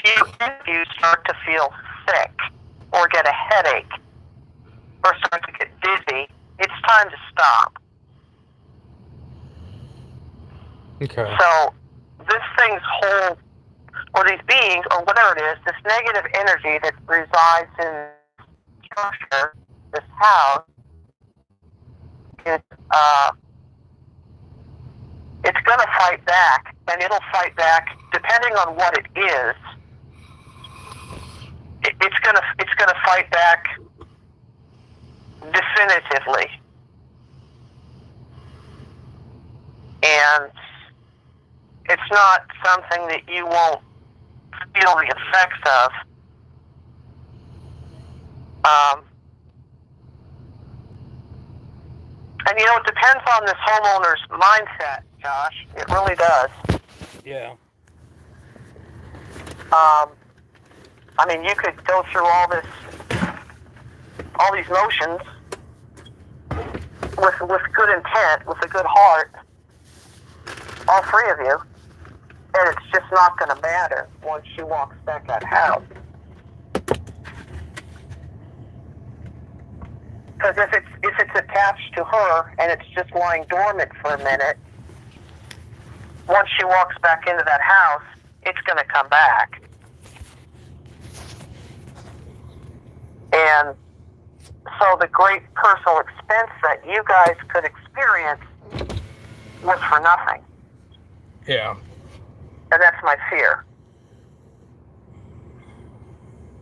if you start to feel sick or get a headache or start to get dizzy, it's time to stop. Okay. So this thing's whole, or these beings, or whatever it is, this negative energy that resides in the structure, this house, it's going to fight back, and it'll fight back depending on what it is. It's gonna fight back definitively, and it's not something that you won't feel the effects of. And it depends on this homeowner's mindset, Josh. It really does. Yeah. You could go through all these motions with good intent, with a good heart, all three of you, and it's just not going to matter once she walks back that house. Because if it's attached to her and it's just lying dormant for a minute, once she walks back into that house, it's going to come back. And so the great personal expense that you guys could experience was for nothing. Yeah. And that's my fear.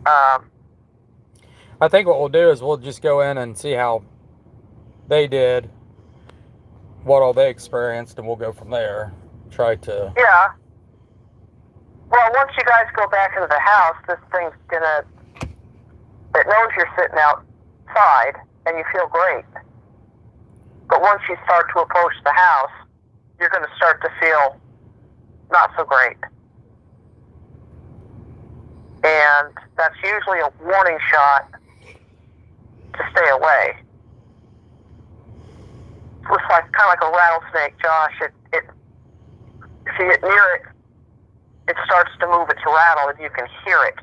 I think what we'll do is we'll just go in and see how they did, what all they experienced, and we'll go from there. Try to... Yeah. Well, once you guys go back into the house, this thing's it knows you're sitting outside and you feel great. But once you start to approach the house, you're going to start to feel not so great. And that's usually a warning shot to stay away. It's kind of like a rattlesnake, Josh. If you get near it, it starts to move its rattle and you can hear it.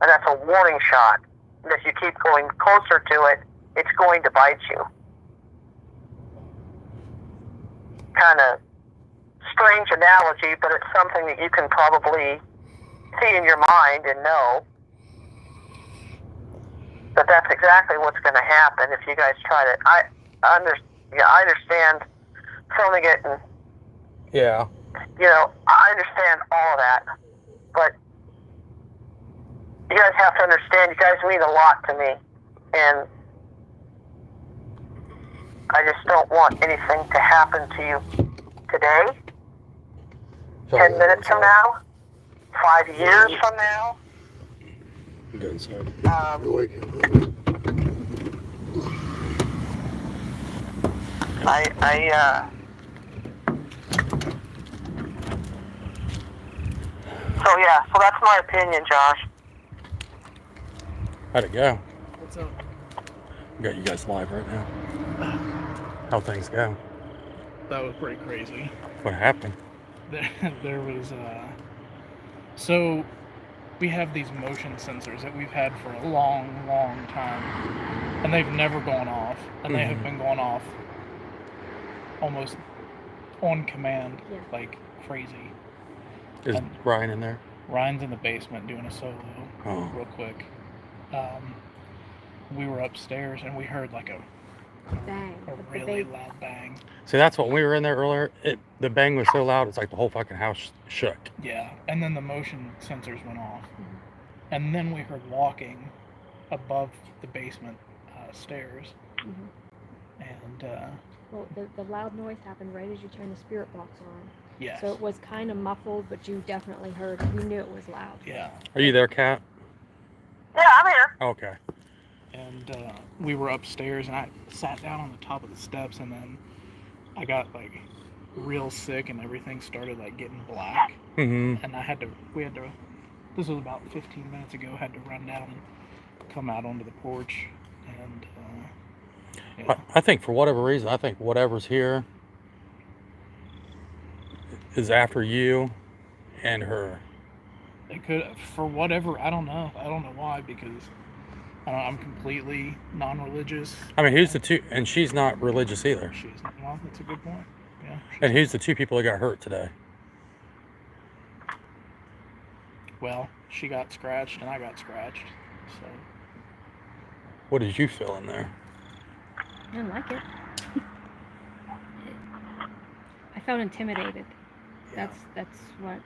And that's a warning shot. And if you keep going closer to it, it's going to bite you. Kind of strange analogy, but it's something that you can probably see in your mind and know that that's exactly what's going to happen if you guys try to. I understand filming it, and Yeah. I understand all of that, but you guys have to understand, you guys mean a lot to me, and I just don't want anything to happen to you today, 10 minutes from now, 5 years from now. Go inside. So So yeah, so that's my opinion, Josh. How'd it go? What's up? We got you guys live right now. How things go? That was pretty crazy. What happened? There was so we have these motion sensors that we've had for a long, long time, and they've never gone off, and they have been going off almost on command, like crazy. Is Ryan in there? Ryan's in the basement doing a solo, real quick. We were upstairs and we heard like a bang. a really loud bang. See, that's what we were in there earlier. The bang was so loud, it's like the whole fucking house shook. Yeah, and then the motion sensors went off, and then we heard walking above the basement stairs, and Well, the loud noise happened right as you turned the spirit box on. yes, So it was kind of muffled, but you definitely heard it. You knew it was loud. yeah, Are you there, Kat? Yeah, I'm here. Okay. and we were upstairs, and I sat down on the top of the steps, and then I got like real sick, and everything started like getting black, Mm-hmm. and we had to. This was about 15 minutes ago. Had to run down and come out onto the porch, and yeah. I think for whatever reason, I think whatever's here is after you and her. It could, for whatever, I don't know. I don't know why, because I'm completely non-religious. I mean, who's the two? And she's not religious either. She's not. Well, that's a good point. Yeah. And who's the two people that got hurt today? Well, she got scratched and I got scratched. So What did you feel in there? I didn't like it. I felt intimidated. That's what.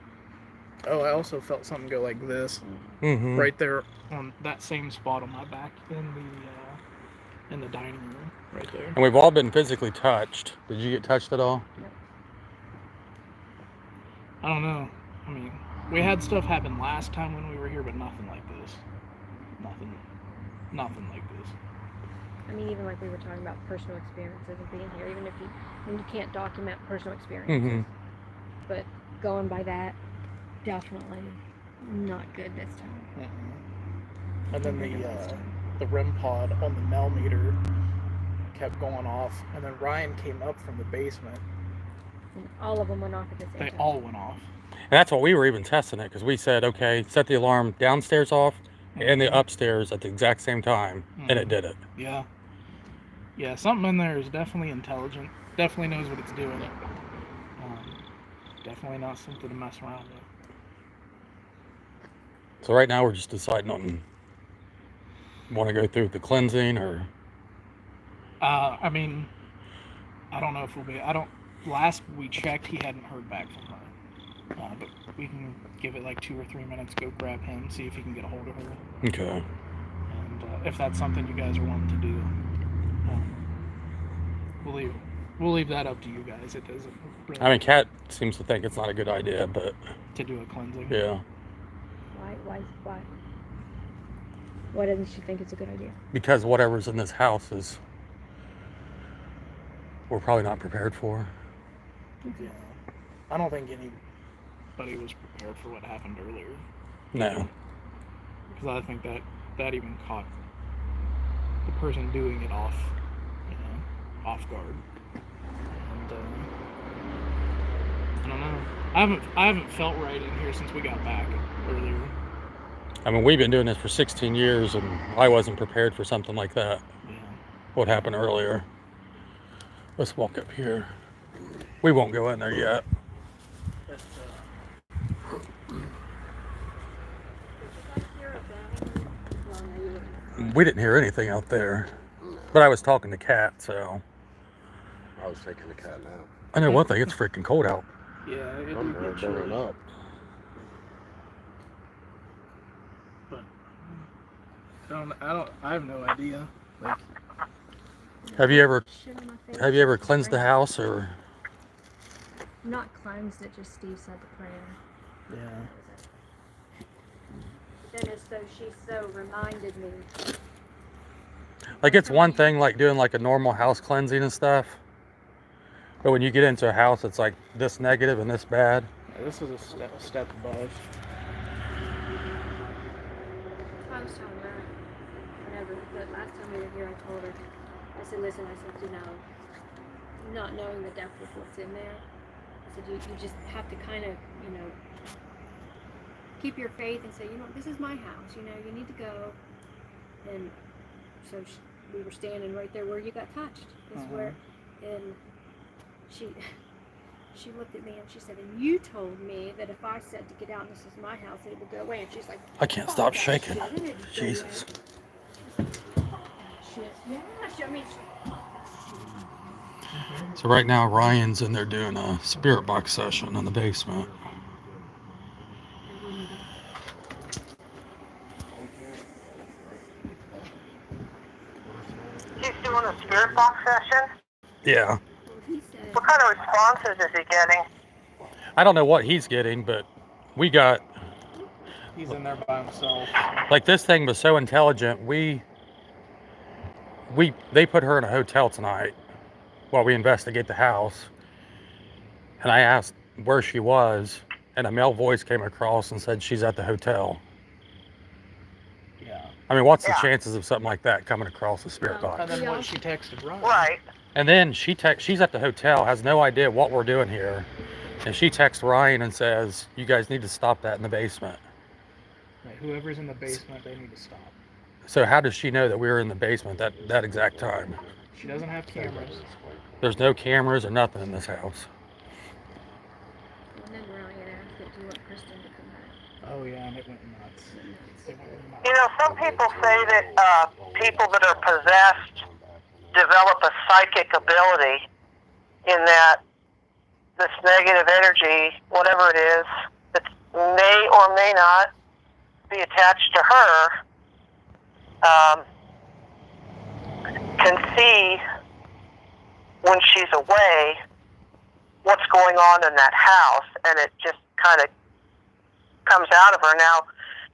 Oh, I also felt something go like this, Mm-hmm. right there on that same spot on my back in the dining room, right there. And we've all been physically touched. Did you get touched at all? I don't know. I mean, we had stuff happen last time when we were here, but nothing like this. Nothing like this. I mean, even like we were talking about personal experiences of being here, even if you can't document personal experiences, Mm-hmm. but going by that, definitely not good this time. Mm-mm. And then the REM pod on the Mel meter kept going off, and then Ryan came up from the basement. And all of them went off at the same They time. all went off. And that's what we were even testing it, because we said, okay, set the alarm downstairs off and the upstairs at the exact same time, and it did it. Yeah. Yeah, something in there is definitely intelligent. Definitely knows what it's doing. Definitely not something to mess around with. So right now we're just deciding on want to go through the cleansing or. I mean, I don't know if we'll be. Last we checked, he hadn't heard back from her. But we can give it like 2 or 3 minutes. Go grab him, see if he can get a hold of her. Okay. And if that's something you guys are wanting to do, we'll leave that up to you guys. It doesn't really. I mean, Kat seems to think it's not a good idea, but to do a cleansing. yeah, Why? Why doesn't she think it's a good idea? because whatever's in this house is we're probably not prepared for. Yeah. I don't think anybody was prepared for what happened earlier. No. Because I think that even caught the person doing it off guard. And I don't know. I haven't felt right in here since we got back earlier. I mean, we've been doing this for 16 years, and I wasn't prepared for something like that. Yeah. What happened earlier? Let's walk up here. We won't go in there yet. But, We didn't hear anything out there, but I was talking to Kat, so. I was taking the cat now. I know one thing, it's freaking cold out. yeah, it I'm did gonna get burn chilly. it up. But I have no idea. Like, Have you ever Shit on my face. cleansed the house or? Not cleansed it, just Steve said the prayer. yeah. Then as though she so reminded me. Like, it's one thing like doing like a normal house cleansing and stuff, but when you get into a house it's like this negative and this bad. This is a step above. time we were here, I told her, I said, listen, I said, you know, not knowing the depth of what's in there, I said, you just have to kind of, you know, keep your faith and say, you know, this is my house, you know, you need to go. And so we were standing right there where you got touched. Is where, and she looked at me and she said, and you told me that if I said to get out and this is my house, it would go away. And she's like, I can't stop shaking. Jesus. Yeah, I mean, So right now Ryan's in there doing a spirit box session in the basement. He's doing a spirit box session. Yeah. he said, What kind of responses is he getting? I don't know what he's getting, but we got, He's in there by himself. like, this thing was so intelligent. They put her in a hotel tonight while we investigate the house. And I asked where she was, and a male voice came across and said she's at the hotel. Yeah. I mean, what's the Yeah. chances of something like that coming across the spirit Well, box? And then what she texted Ryan. Right. And then she's at the hotel, has no idea what we're doing here. And she texts Ryan and says, you guys need to stop that in the basement. Right, whoever's in the basement, they need to stop. So how does she know that we were in the basement that exact time? She doesn't have cameras. There's no cameras or nothing in this house. and then Ryan asked it, do you want Kristen to come back? Oh yeah, and it went nuts. It went nuts. You know, some people say that people that are possessed develop a psychic ability in that this negative energy, whatever it is, that may or may not be attached to her, can see when she's away what's going on in that house, and it just kind of comes out of her. Now,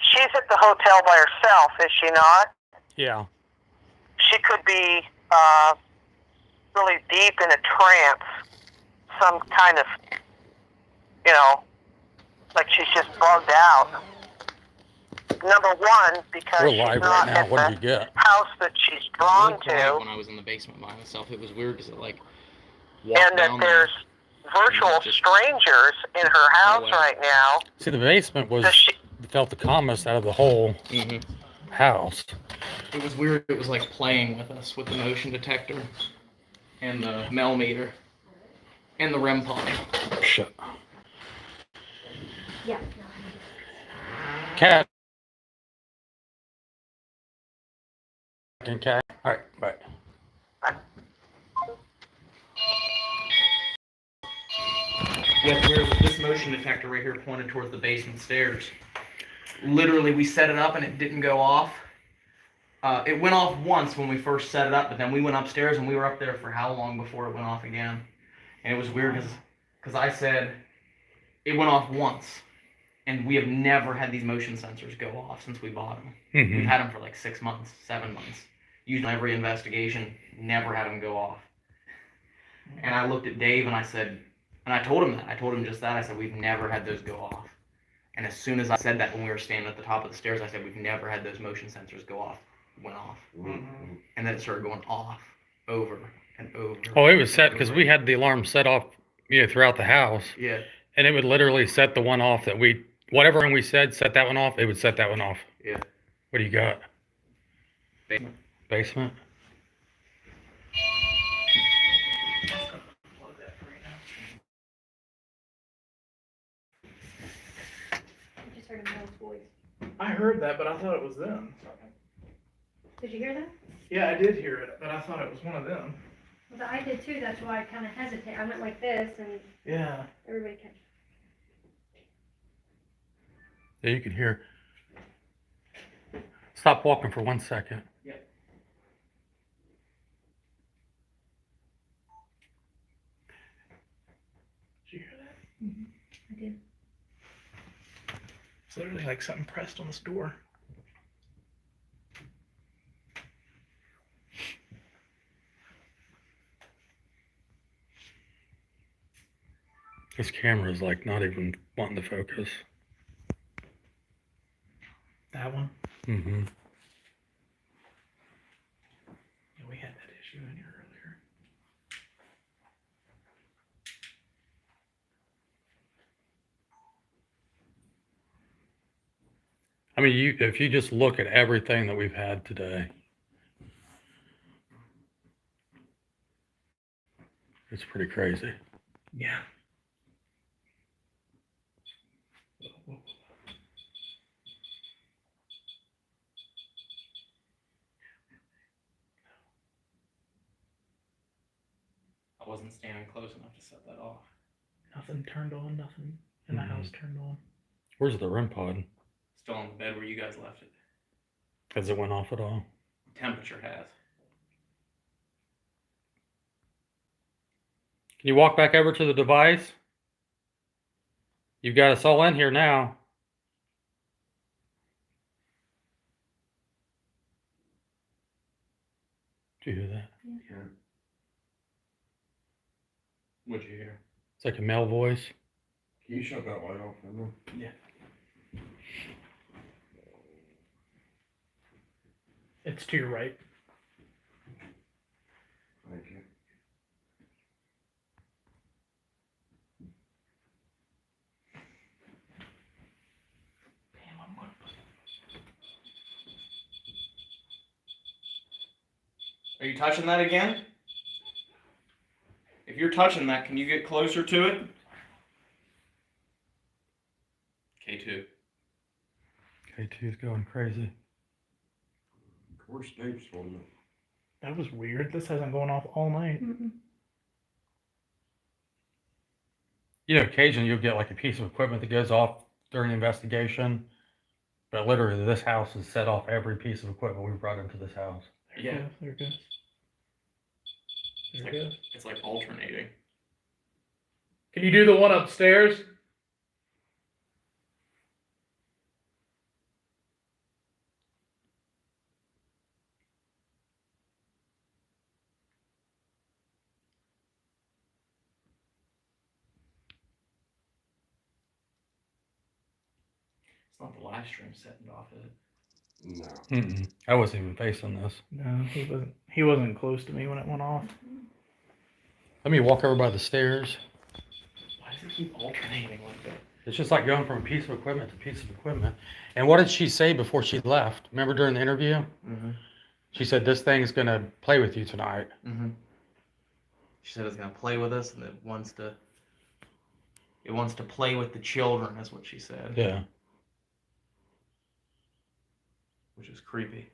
she's at the hotel by herself, is she not? Yeah. She could be really deep in a trance, some kind of, you know, like she's just bugged out. Number one, because We're she's live not right now. in What the did you get? house that she's I drawn looked right to, when I was in the basement by myself. It was weird because it like and walked that down there's virtual just- strangers in her house away. right now. See, the basement was Does she, felt the calmest out of the whole there. house. It was weird. It was like playing with us with the motion detector and the Mel meter and the REM pod. Shit. Yeah. Cat. And cat. All right, bye. Yeah, it's weird. This motion detector right here pointed towards the basement stairs. Literally, we set it up and it didn't go off. It went off once when we first set it up, but then we went upstairs and we were up there for how long before it went off again? And it was weird because I said it went off once, and we have never had these motion sensors go off since we bought them. Mm-hmm. We've had them for like 6 months, 7 months. Used every investigation, never had them go off. And I looked at Dave and I said, and I told him that. I told him just that. I said, we've never had those go off. And as soon as I said that when we were standing at the top of the stairs, I said, we've never had those motion sensors go off. Went off. Mm-hmm. And then it started going off over and over. Oh, it was set and because over. we had the alarm set off, throughout the house, Yeah. and it would literally set the one off that whatever one we said, set that one off. It would set that one off. Yeah. What do you got? Basement. Basement. I just heard a male's voice. I heard that, but I thought it was them. Did you hear that? Yeah, I did hear it, but I thought it was one of them. Well, I did too. That's why I kind of hesitated. I went like this, and Yeah. everybody kept. Yeah, you can hear. Stop walking for 1 second. Yep. Did you hear that? I did. It's literally like something pressed on this door. This camera is like not even wanting to focus. That one? Mm-hmm. she was in here earlier. I mean, if you just look at everything that we've had today, it's pretty crazy. Yeah. I wasn't standing close enough to set that off. Nothing turned on, nothing in the house turned on. Where's the REM pod? Still on the bed where you guys left it. Has it went off at all? Temperature has. Can you walk back over to the device? You've got us all in here now. Did you hear that? Yeah. What'd you hear? It's like a male voice. Can you shut that light off, Emma? Yeah. It's to your right. Thank you. Damn, I'm gonna put Are you touching that again? If you're touching that, can you get closer to it? K2. K2's going crazy. Where's Dave's phone? That was weird. This hasn't gone off all night. You know, occasionally you'll get like a piece of equipment that goes off during the investigation, but literally this house has set off every piece of equipment we've brought into this house. There Yeah. it goes. There it goes. It's There it like, goes. it's like alternating. Can you do the one upstairs? It's not the live stream setting off, is it? No. I wasn't even facing this. No, he wasn't. He wasn't close to me when it went off. Let me walk over by the stairs. Why does it keep alternating like that? It's just like going from a piece of equipment to piece of equipment. And what did she say before she left? Remember during the interview? Mm-hmm. She said, this thing's going to play with you tonight. Mm-hmm. She said it's gonna play with us and it wants to play with the children, is what she said. Yeah. Which is creepy.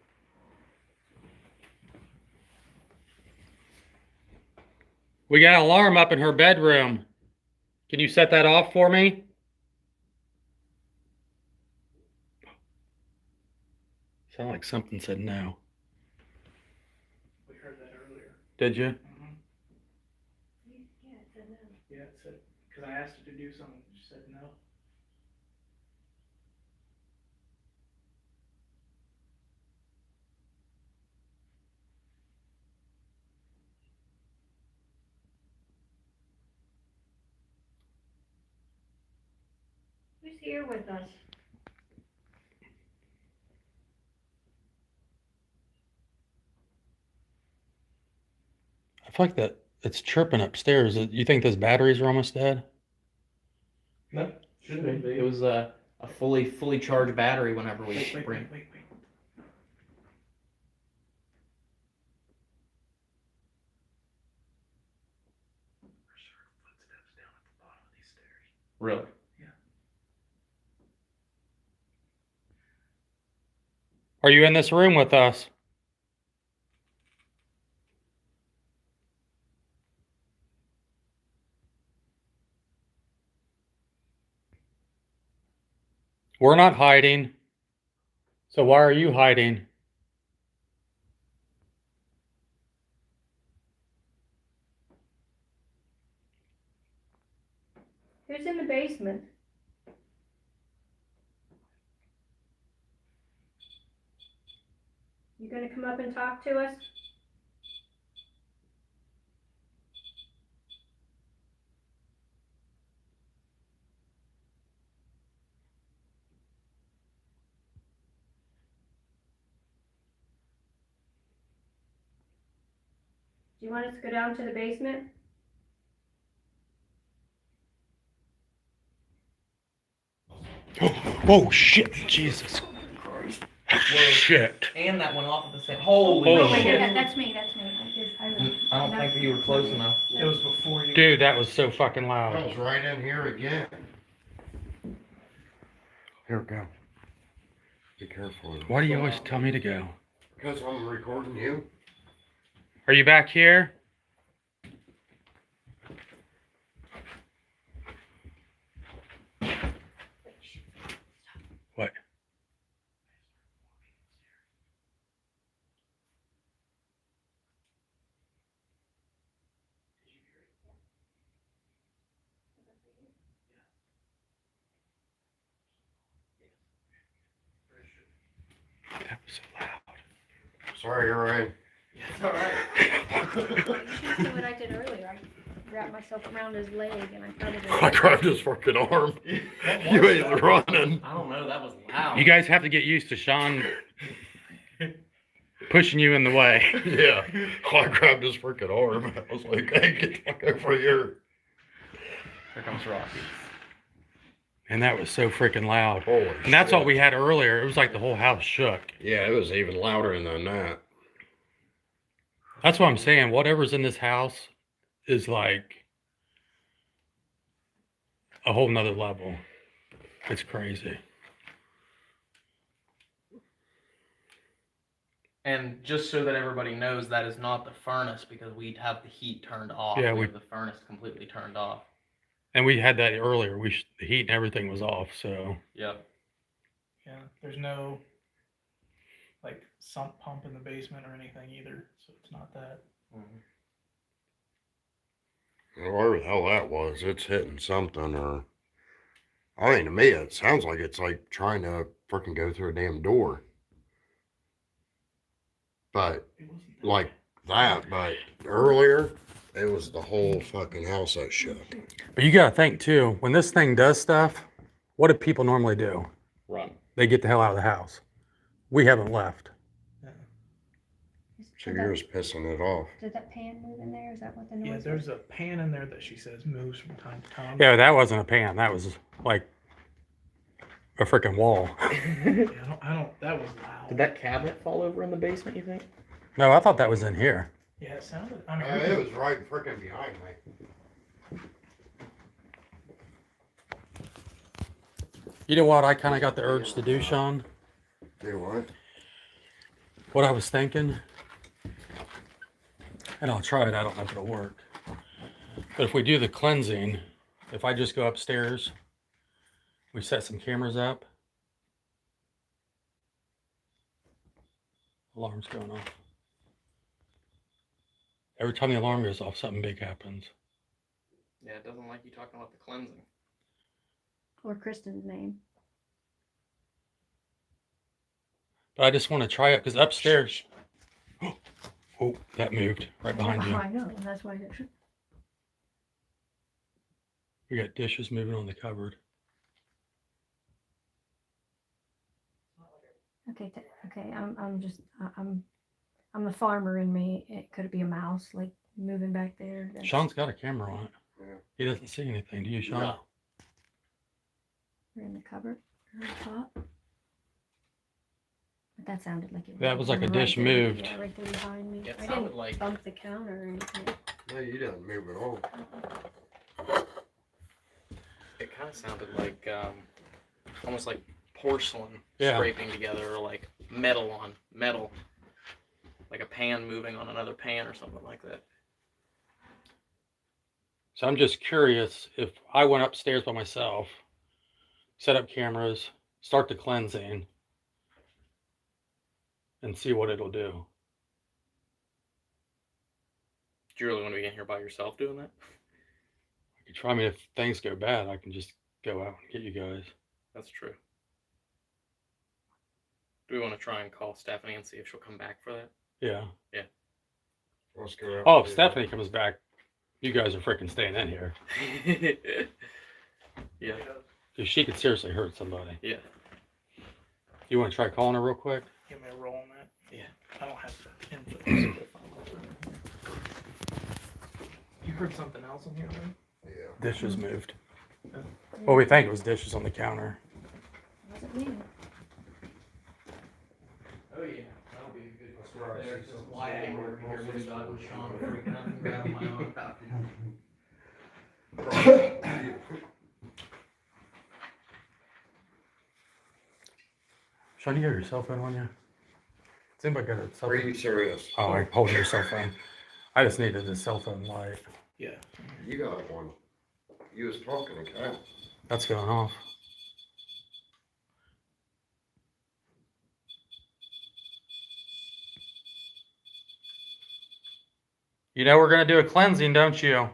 We got an alarm up in her bedroom. Can you set that off for me? Sound like something said no. We heard that earlier. Did you? Yeah, it's a no. Yeah, it said, because I asked her to do something, she said no. Who's here with us? I feel like that it's chirping upstairs. You think those batteries are almost dead? No, shouldn't be. It was a fully charged battery whenever we bring. Wait. Footsteps down at the bottom of these stairs. Really? Are you in this room with us? We're not hiding. So why are you hiding? Who's in the basement? You gonna come up and talk to us? Do you want us to go down to the basement? Oh shit! Jesus Christ! Shit! And that went off at the same. Holy Oh, Oh, wait, shit! that's me. I don't think you were close enough. It was before you. Dude, that was so fucking That loud. was right in here again. Here, go. Be careful. Why do you always tell me to go? Because I'm recording you. Are you back here? What? That was so loud. Sorry, Ryan. It's all right. You should see what I did earlier. I wrapped myself around his leg and I tried to. I grabbed his fucking arm. You ain't running. I don't know. That was loud. You guys have to get used to Sean pushing you in the way. Yeah. I grabbed his freaking arm. I was like, hey, get the fuck over here. Here comes Rocky. And that was so freaking loud. Holy And that's what shit. we had earlier. It was like the whole house shook. Yeah, it was even louder than that. That's what I'm saying. Whatever's in this house is like a whole nother level. It's crazy. And just so that everybody knows, that is not the furnace because we'd have the heat turned off. Yeah, we we- have the furnace completely turned off. And we had that earlier. The heat and everything was off. So Yep. Yeah, there's no like sump pump in the basement or anything either, so it's not that. Whatever the hell that was, it's hitting something or. I mean, to me, it sounds like it's like trying to freaking go through a damn door. But It wasn't that like that, but earlier, it was the whole fucking house that shook. but you gotta think too, when this thing does stuff, what do people normally do? Run. They get the hell out of the house. We haven't left. So you're just pissing it off. Did that pan move in there? Is that what the Yeah, noise there's a pan in there that she says moves from time to time. Yeah, that wasn't a pan. That was like a freaking wall. Yeah, I don't. That was loud. Did that cabinet fall over in the basement, you think? No, I thought that was in here. Yeah, it sounded. I mean, It was right freaking behind me. You know what I kind of got the urge to do, Sean? Do what? What I was thinking, and I'll try it. I don't know if it'll work. But if we do the cleansing, if I just go upstairs, we set some cameras up. Alarm's going off. Every time the alarm goes off, something big happens. Yeah, it doesn't like you talking about the cleansing. or Kristen's name? But I just want to try it because upstairs. Oh, that moved right behind you. I know. That's why. We got dishes moving on the cupboard. Okay. Okay. I'm the farmer in me. It could be a mouse like moving back there. Sean's got a camera on it. Yeah. He doesn't see anything. Do you, Sean? No. We're in the cupboard or on top. But that sounded like it. That was like a right dish there. moved. Yeah, right there behind me. It I sounded didn't like bump the counter or anything. No, you didn't move at all. it kind of sounded like almost like porcelain Yeah. scraping together, or like metal on metal, like a pan moving on another pan or something like that. So I'm just curious if I went upstairs by myself, set up cameras, start the cleansing, and see what it'll do. Do you really want to be in here by yourself doing that? I could try. I mean, if things go bad, I can just go out and get you guys. That's true. Do we want to try and call Stephanie and see if she'll come back for that? Yeah. Let's go out. Oh, if and do Stephanie comes back, you guys are freaking staying in here. Yeah. Because she could seriously hurt somebody. Yeah. You want to try calling her real quick? Give me a roll on that. Yeah. I don't have the input. So if I'm- heard something else in here, man? Yeah. Dishes moved. Well, we think it was dishes on the counter. Wasn't me. Oh yeah, that'll be a good story there. Just why I were here with God with Sean freaking out and grabbing my own. Sean, you got your cell phone on you? Does anybody got a cell Are phone? you serious? Oh, I'm holding your cell phone. I just needed a cell phone light. Yeah. You got one. You was talking to Kyle. That's going off. You know we're gonna do a cleansing, don't you?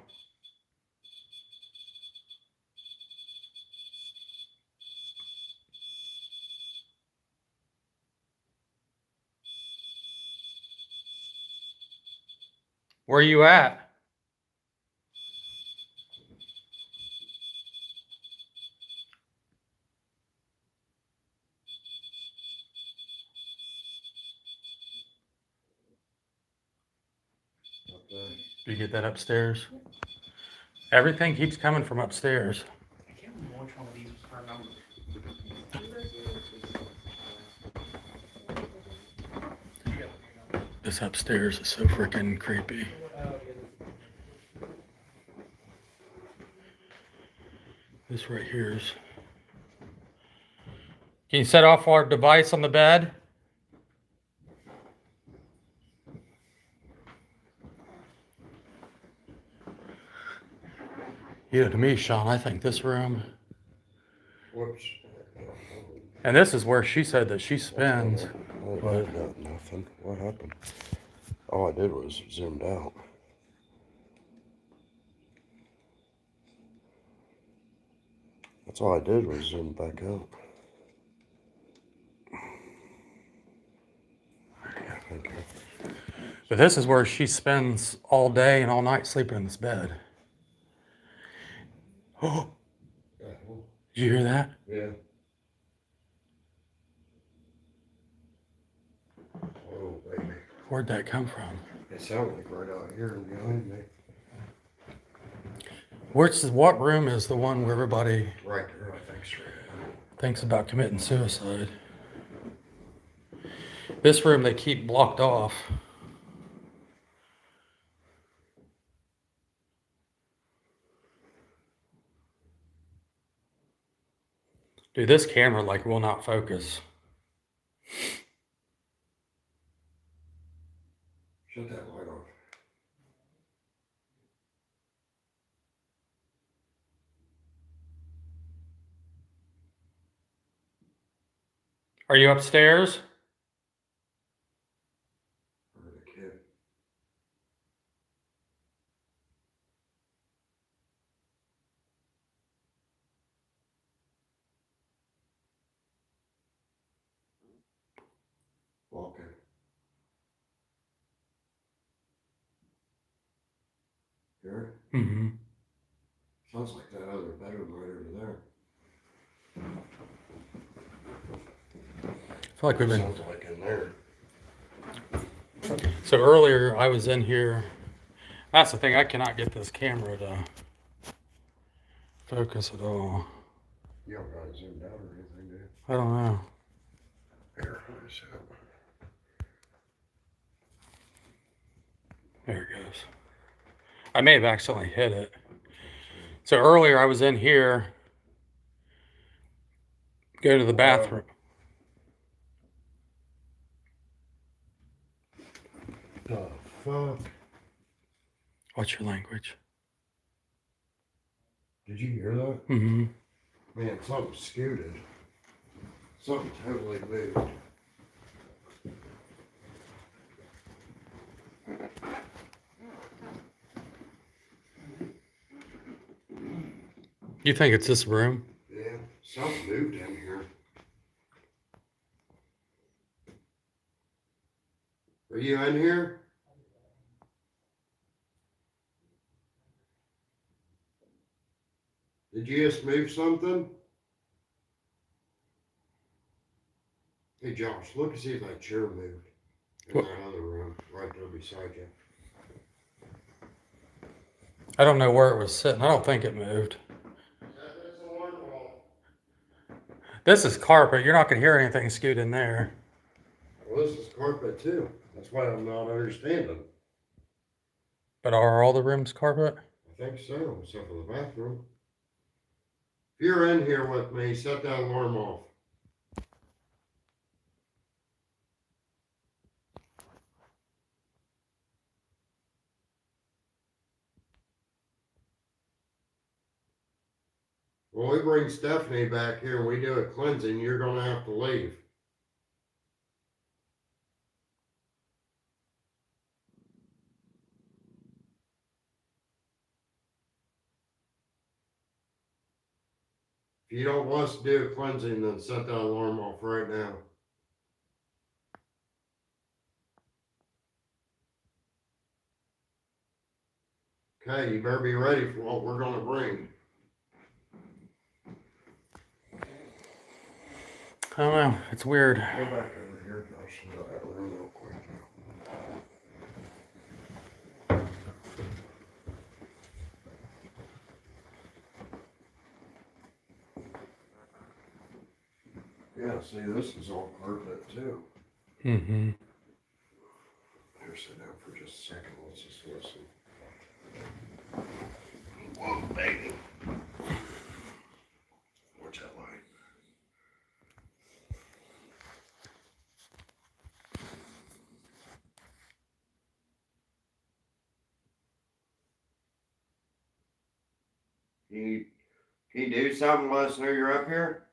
Where you at? Do you get that upstairs? Everything keeps coming from upstairs. I can't remember which one of these was her number. This upstairs is so freaking creepy. This right here is. Can you set off our device on the bed? Yeah, to me, Sean, I think this room. Whoops. And this is where she said that she spends. What? Nothing. What happened? All I did was zoomed out. That's all I did was zoom back out. Thank you. But this is where she spends all day and all night sleeping in this bed. Oh, did you hear that? Yeah. Oh, baby. Where'd that come from? It sounded like right out here and behind me. What room is the one where everybody Right there, I think, straight ahead. thinks about committing suicide? This room they keep blocked off. Dude, this camera like will not focus. Shut that light off. Are you upstairs? Heard a kid. Walking. Hear it? Mm-hmm. Sounds like that other bedroom right over there. I feel like we've been. Sounds like in there. So earlier I was in here. That's the thing, I cannot get this camera to focus at all. You don't got it zoomed out or anything, do you? I don't know. Here, let me see it. There it goes. I may have accidentally hit it. So earlier I was in here, go to the bathroom. The fuck? What's your language? Did you hear that? Mm-hmm. Man, something scooted. Something totally moved. You think it's this room? Yeah, something moved in here. Are you in here? Did you just move something? Hey Josh, look and see if that chair moved in What? that other room right there beside you. I don't know where it was sitting. I don't think it moved. This is carpet. You're not going to hear anything scoot in there. Well, this is carpet too. That's why I'm not understanding. But are all the rooms carpet? I think so, except for the bathroom. If you're in here with me, set that alarm off. When we bring Stephanie back here and we do a cleansing, you're gonna have to leave. If you don't want us to do a cleansing, then set that alarm off right now. Okay, you better be ready for what we're gonna bring. I don't know. It's weird. Go back over here, Josh, and go that room real quick. Yeah, see, this is all carpet too. Mm-hmm. Here, sit down for just a second. Let's just listen. Whoa, baby. Watch that light. Can you do something? Let us know you're up here.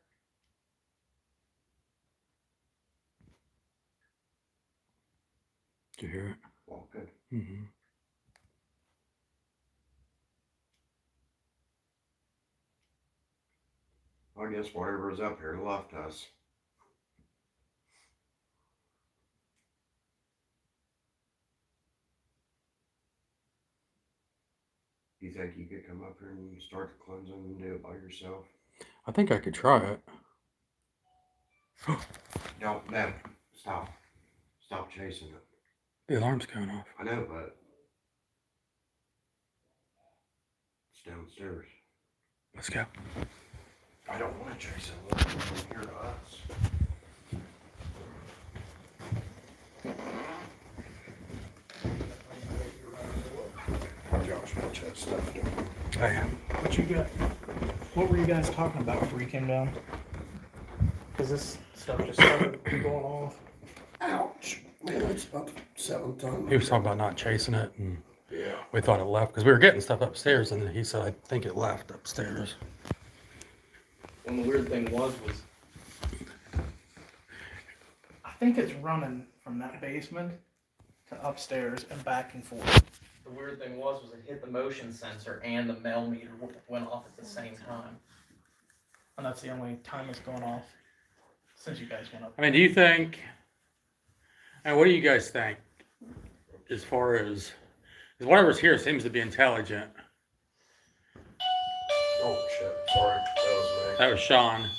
Did you hear it? Well, good. Mm-hmm. I guess whatever is up here left us. Do you think you could come up here and start the cleansing and do it by yourself? I think I could try it. No, stop. Stop chasing it. The alarm's going off. I know, but it's downstairs. Let's go. I don't want to chase it. I want it to come here to us. Josh, watch that stuff. I am. What you got? What were you guys talking about before you came down? Because this stuff just started going off. Ouch. Man, it's about the 7th time. He was talking about not chasing it, and Yeah. we thought it left because we were getting stuff upstairs, and he said, I think it left upstairs. And the weird thing was I think it's running from that basement to upstairs and back and forth. the weird thing was it hit the motion sensor and the mail meter went off at the same time. And that's the only time it's going off since you guys went up. I mean, do you think, and what do you guys think as far as, because whatever's here seems to be intelligent. Oh, shit. Sorry. That was me. That was Sean.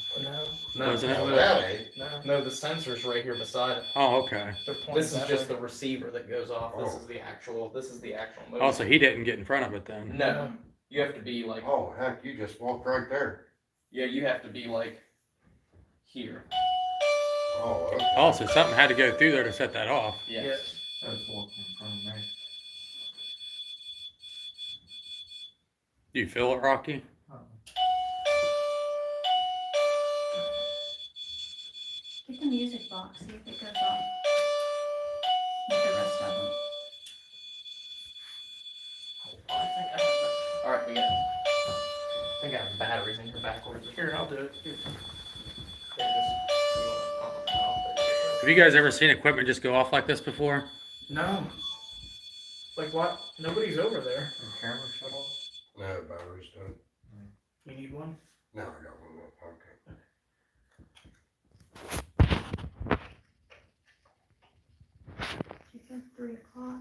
No, Wasn't it? Oh, that ain't. no, the sensor's right here beside it. Oh, okay. They're pointing This is that just way. the receiver that goes off. This Oh. is the actual motion. Oh, so he didn't get in front of it then. No, you have to be like, Oh, heck, you just walked right there. yeah, you have to be like here. Oh, okay. Oh, so something had to go through there to set that off. Yes. Do you feel it, Rocky? Get the music box, see if it goes off. With the rest of them. Alright, we got I think I have batteries in here backwards. Here, I'll do it. Here. Have you guys ever seen equipment just go off like this before? No. Like what? Nobody's over there. Camera shut off. No, battery's done. You need one? No, I got one more pocket. She said 3 o'clock.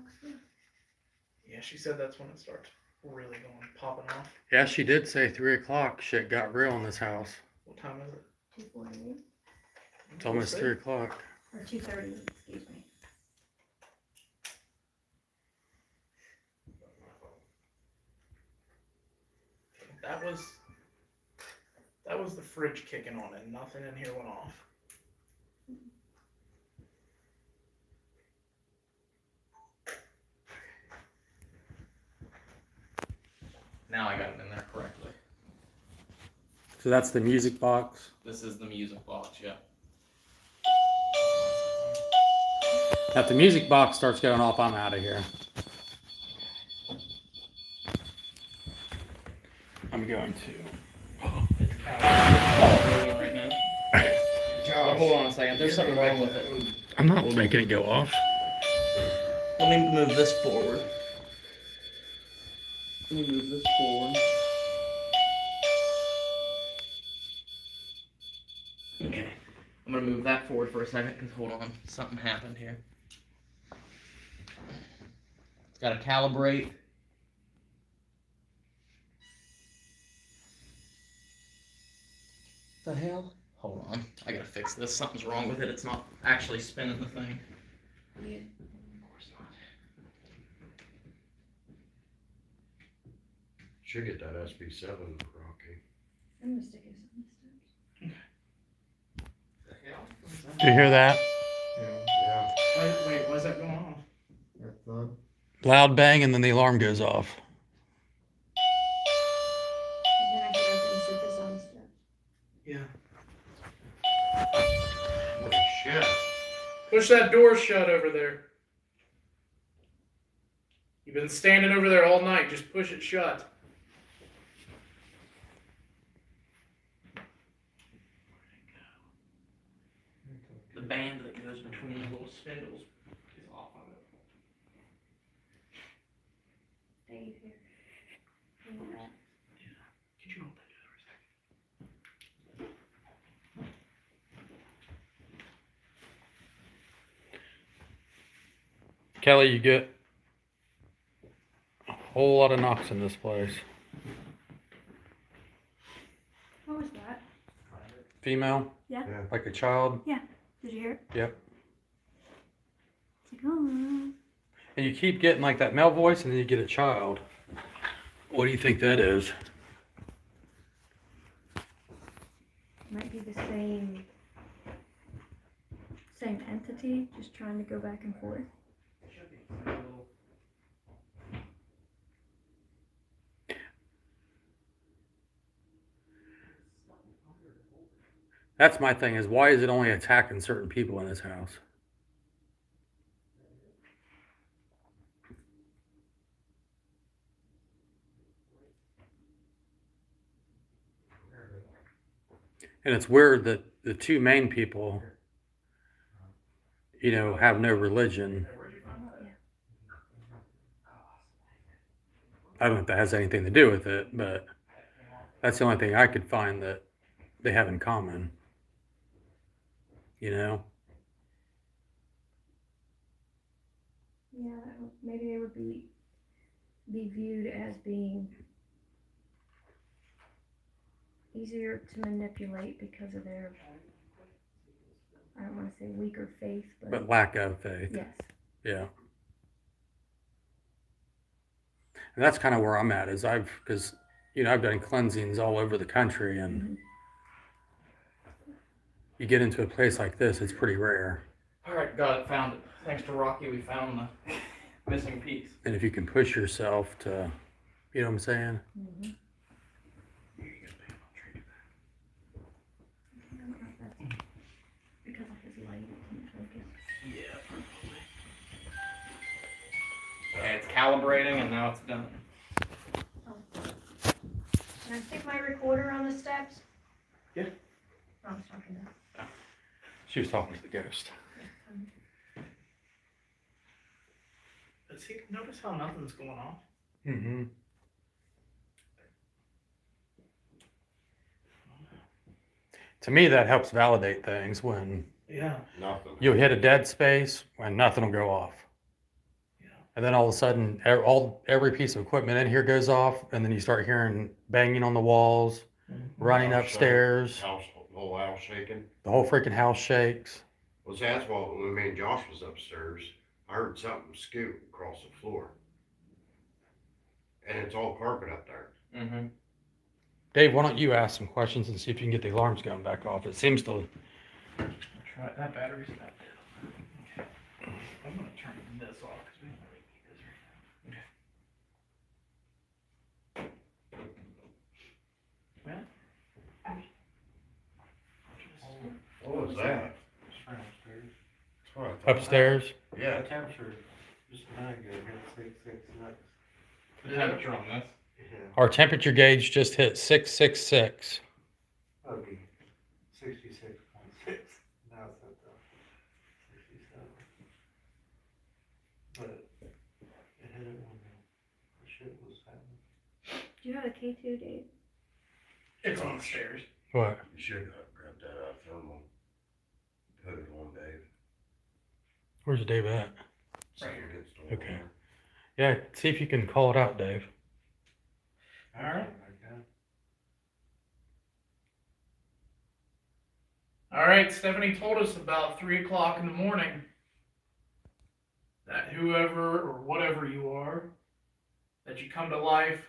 Yeah, she said that's when it starts really going, popping off. Yeah, she did say 3 o'clock. Shit got real in this house. What time is it? 2:48 It's almost 3 o'clock. or 2:30. Excuse me. That was the fridge kicking on and nothing in here went off. Now I got it in there correctly. So that's the music box. This is the music box, yeah. Now if the music box starts going off, I'm out of here. I'm going to. Right now. But hold on a second. There's something wrong with it. I'm not making it go off. Let me move this forward. Let me move this forward. Okay. I'm gonna move that forward for a second because hold on, something happened here. It's gotta calibrate. The hell? Hold on. I gotta fix this. Something's wrong with it. It's not actually spinning the thing. Yeah. Of course not. Should get that SB7, Rocky. I'm gonna stick it on The hell? Do you hear that? Yeah. Wait, why's that going off? That thud. Loud bang and then the alarm goes off. And then I can open and sit this on the step. Yeah. Holy shit. Push that door shut over there. You've been standing over there all night. Just push it shut. The band that goes between the little spindles is off of it. Dave here. You want that? Could you hold that for a second? Kelly, you get a whole lot of knocks in this place. What was that? Female? Yeah. Yeah. Like a child? Did you hear it? Yep. It's like, oh. And you keep getting like that male voice and then you get a child. What do you think that is? Might be the same entity, just trying to go back and forth. That's my thing is why is it only attacking certain people in this house? And it's weird that the two main people, you know, have no religion. I don't know if that has anything to do with it, but that's the only thing I could find that they have in common. You know? Yeah, maybe they would be viewed as being easier to manipulate because of their, I don't want to say weaker faith, But lack of faith. yes. Yeah. And that's kind of where I'm at is because, you know, I've done cleansings all over the country and Mhm. you get into a place like this, it's pretty rare. Alright, got it, found it. Thanks to Rocky, we found the missing piece. And if you can push yourself to, you know what I'm saying? Mhm. I don't know if that's because of his light, it can't focus. Yeah, probably. Okay, it's calibrating and now it's done. Can I stick my recorder on the steps? Yeah. I was talking to. She was talking to the ghost. See, notice how nothing's going off. Mm-hmm. To me, that helps validate things when Yeah. Nothing. you hit a dead space when nothing will go off. Yeah. And then all of a sudden, every piece of equipment in here goes off, and then you start hearing banging on the walls, running House upstairs. House, the whole house shaking. The whole freaking house shakes. Well, see, that's why when me and Josh was upstairs, I heard something scoot across the floor. And it's all carpet up there. Mm-hmm. Dave, why don't you ask some questions and see if you can get the alarms going back off? It seems to. Try that battery's not dead. Okay. I'm gonna turn this off because we don't really need this right now. Okay. What was that? Upstairs. Yeah. The temperature just a minute ago hit 666. The temperature on this. Yeah. Our temperature gauge just hit 666. Okay. 66.6. Now it's at 67. But it hit it when the shit was happening. Do you have a K2, Dave? It's on the stairs. What? You should have grabbed that out of thermal. Put it on Dave. Where's Dave at? Right here. It's still Okay. on Yeah, see if you can call it out, Dave. All right. Okay. All right. Stephanie told us about 3 o'clock in the morning that whoever or whatever you are, that you come to life,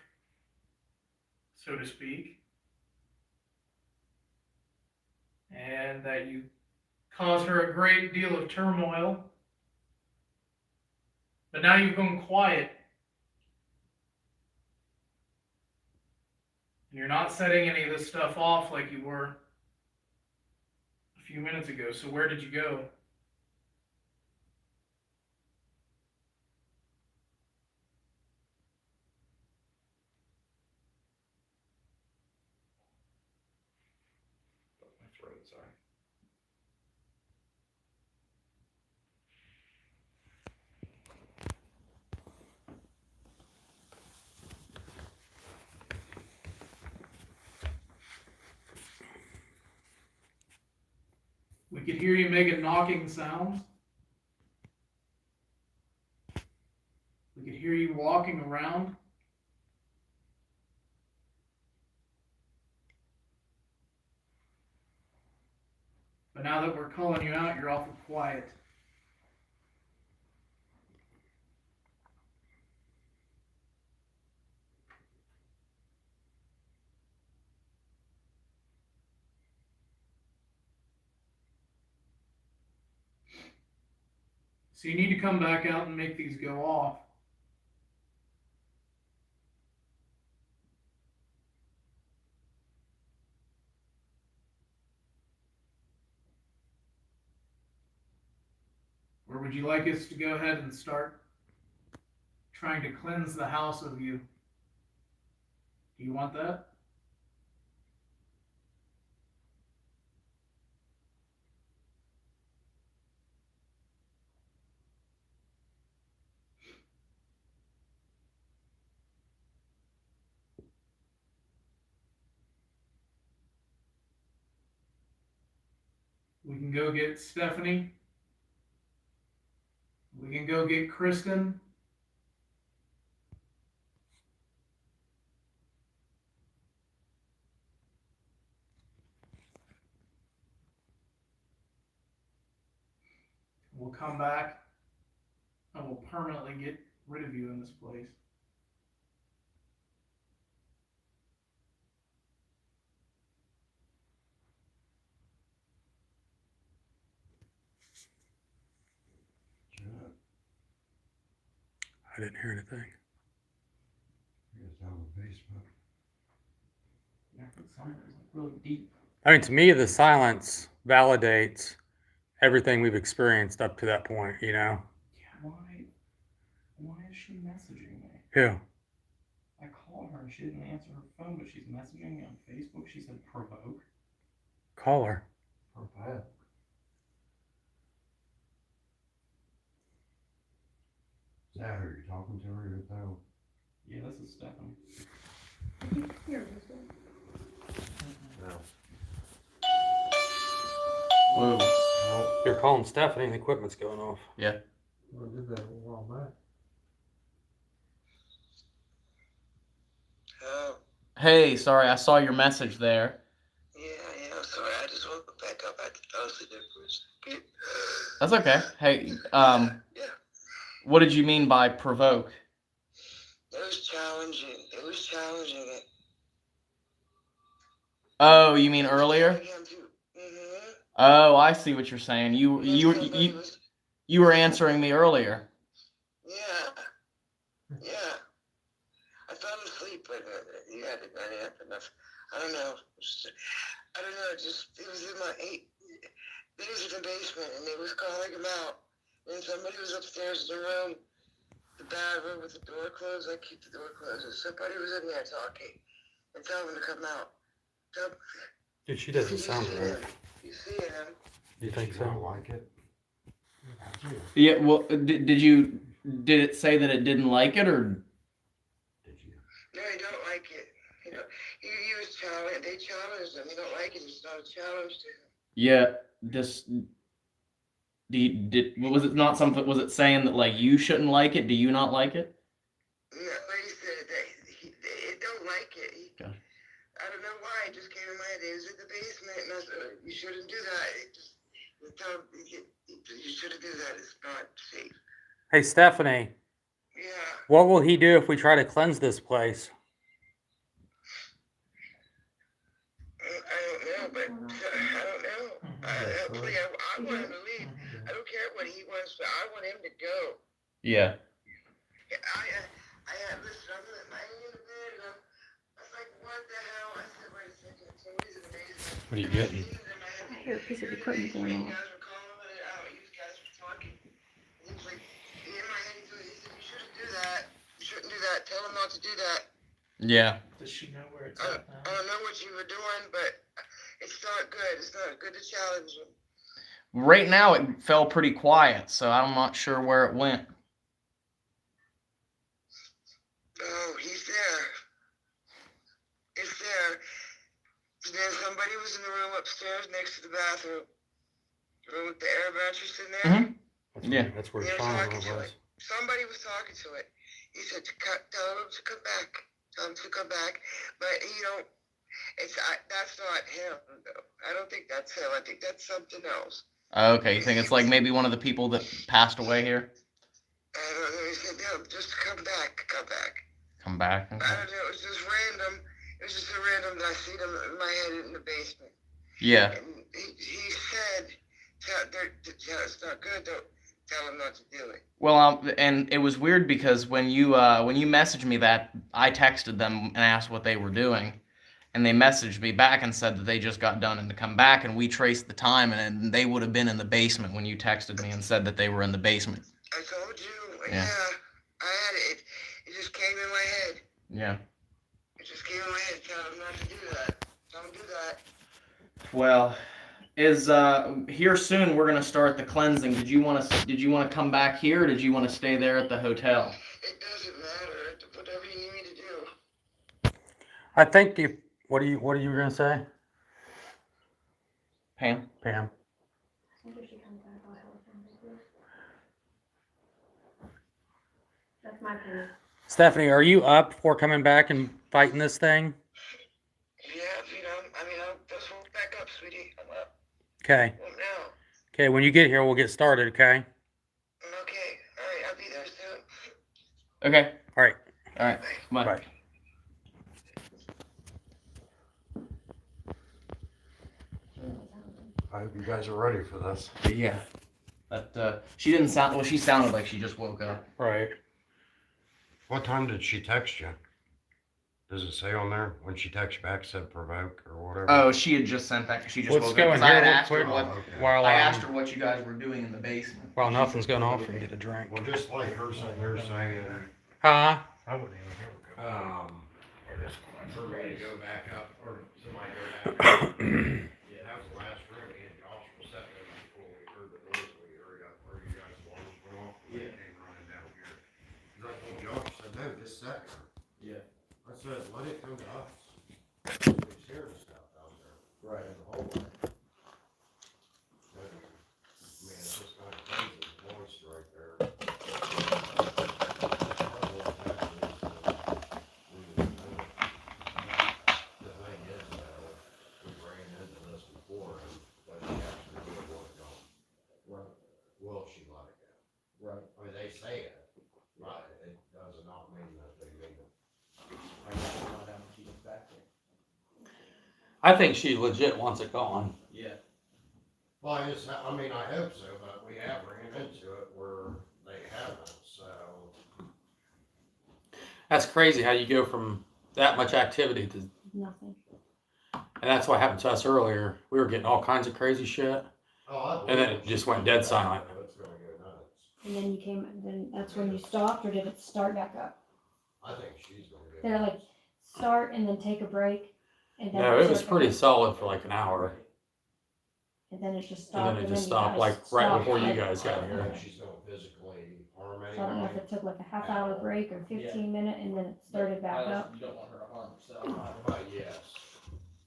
so to speak, and that you cause her a great deal of turmoil. But now you've gone quiet. And you're not setting any of this stuff off like you were a few minutes ago. So where did you go? my throat, sorry. We could hear you making knocking sounds. We could hear you walking around. But now that we're calling you out, you're awful quiet. So you need to come back out and make these go off. Or would you like us to go ahead and start trying to cleanse the house of you? Do you want that? We can go get Stephanie. We can go get Kristen. We'll come back and we'll permanently get rid of you in this place. Shut. I didn't hear anything. It's down in the basement. Yeah, somewhere like really deep. I mean, to me, the silence validates everything we've experienced up to that point, you know? Yeah, why is she messaging me? Yeah. I called her and she didn't answer her phone, but she's messaging me on Facebook. She said provoke. Call her. Provoke. Is that who you're talking to or without? Yeah, this is Stephanie. Here, this one. No. Whoa. You're calling Stephanie and the equipment's going off. Yeah. Well, I did that a while back. Oh, Hey, sorry, I saw your message there. yeah, I'm sorry. I just woke back up. I was there for a second. That's okay. Hey, Yeah, what did you mean by provoke? it was challenging. It was challenging. Oh, you mean earlier? Mm-hmm. Oh, I see what you're saying. Somebody was, You were answering me earlier. yeah. I fell asleep, but you had to go up enough. I don't know. It was in my it was in the basement, and they was calling him out. And somebody was upstairs in the room, the bad room with the door closed. I keep the door closed. And somebody was in there talking and telling him to come out. Dude, she doesn't sound right. You see him? You think You don't so? like it? Yeah. Well, did it say that it didn't like it, or? Did you? No, he don't like it. He was challenged. They challenged him. He don't like it. It's not a challenge to him. Yeah. This. Was it not something? Was it saying that like you shouldn't like it? Do you not like it? No, he said that he don't like it. Okay. I don't know why. It just came in my head. It was in the basement, and I said, you shouldn't do that. You shouldn't do that. It's not safe. Hey, Stephanie, Yeah. what will he do if we try to cleanse this place? I don't know, but I don't know. Hopefully, I want him to leave. I don't care what he wants, but I want him to go. Yeah. Listen, I'm laying in the bed, and I was like, what the hell? I said, wait a second, somebody's in the basement. What are you getting? I hear a piece of equipment going You off. guys were calling it out. You guys were talking. And he was like, in my head, he said, you shouldn't do that. You shouldn't do that. Tell him not to do that. Yeah. Does she know where it's I at now? don't know what you were doing, but it's not good. It's not good to challenge him. Right now, it fell pretty quiet, so I'm not sure where it went. Oh, he's there. It's there. And then somebody was in the room upstairs next to the bathroom. The room with the air mattress in there. Mm-hmm. That's where They were Sean talking to was. it. Somebody was talking to it. He said, tell him to come back. Tell him to come back. But he don't. That's not him, though. I don't think that's him. I think that's something else. Okay, you think it's like maybe one of the people that passed away here? I don't know. He said, no, just come back. Come back. Come back. Okay. I don't know. It was just random. It was just a random that I seen him in my head in the basement. Yeah. And he said, it's not good, don't tell him not to do it. Well, and it was weird because when you messaged me that, I texted them and asked what they were doing, and they messaged me back and said that they just got done and to come back, and we traced the time, and they would have been in the basement when you texted me and said that they were in the basement. I told you, Yeah. I had it. It just came in my head. Yeah. It just came in my head. Tell him not to do that. Don't do that. Well, is here soon we're gonna start the cleansing. Did you want to come back here, or did you want to stay there at the hotel? It doesn't matter. Whatever you need me to do. I think if what are you gonna say, Pam? Pam? That's my opinion. Stephanie, are you up for coming back and fighting this thing? Yeah, I'll just walk back up, sweetie. I'm up. Okay. Well, now. Okay, when you get here, we'll get started, okay? Okay. All right. I'll be there soon. Okay. All right. All right. Bye. Bye. I hope you guys are ready for this. Yeah. That she didn't sound. Well, she sounded like she just woke up. Right. What time did she text you? Does it say on there when she texts back, said provoke or whatever? Oh, she had just sent back. She just Let's woke go up. in 'Cause I had here real asked her quick what. while I asked her what you guys were doing in the basement. while nothing's going off and get a drink. Well, just like her sitting there saying, Huh? I wouldn't even hear it go. for me to go back up, or somebody go back up. Yeah, that was the last room. Me and Josh was sitting there before we heard the noise. We hurried up where you guys' alarms went off. Yeah. They came running down here. Cause I told Josh, I said, no, just set her. Yeah. I said, let it come to us. We share the stuff out there. Right. In the hallway. Man, it's just kind of crazy, the noise right there. The thing is, we ran into this before, but she actually did work on. Right. Will she let it go? Right. I mean, they say it, but it does not mean that they mean it. I think she legit wants it gone. Yeah. Well, I hope so, but we have ran into it where they haven't, so. That's crazy how you go from that much activity to, Nothing. and that's what happened to us earlier. We were getting all kinds of crazy shit. Oh, And then it just went dead silent. It's gonna go nuts. And then you came, then that's when you stopped, or did it start back up? I think she's gonna go They're nuts. like, start and then take a break. And then No, it was start pretty back up. solid for like an hour. And then it just And stopped. then it just you stopped guys like right stopped, before you like- guys got I here. think she's gonna physically harm So I don't know if anybody. it took like a half-hour break or 15-minute, and then it started back up. You don't want her to harm herself. But yes.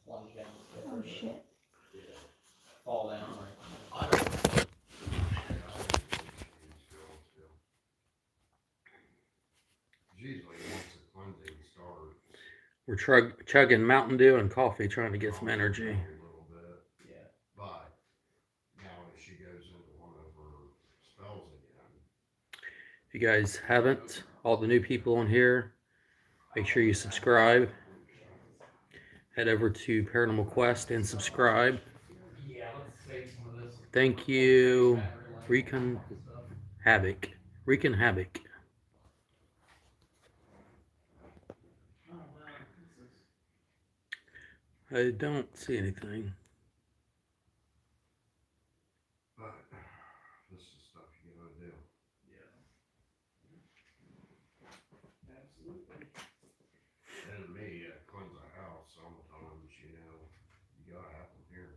Plunge down. Oh shit. Fall down. I don't. Usually once the cleansing starts. We're chugging Mountain Dew and coffee, trying to get some energy. A little bit. Yeah. But now if she goes into one of her spells again. If you guys haven't, all the new people on here, make sure you subscribe. Head over to Paranormal Quest and subscribe. Yeah, let's save some of this. Thank you, Recon Havoc. Recon Havoc. I don't see anything. But this is stuff you gotta do. Yeah. Absolutely. And me, cleanse a house sometimes, you gotta have them here.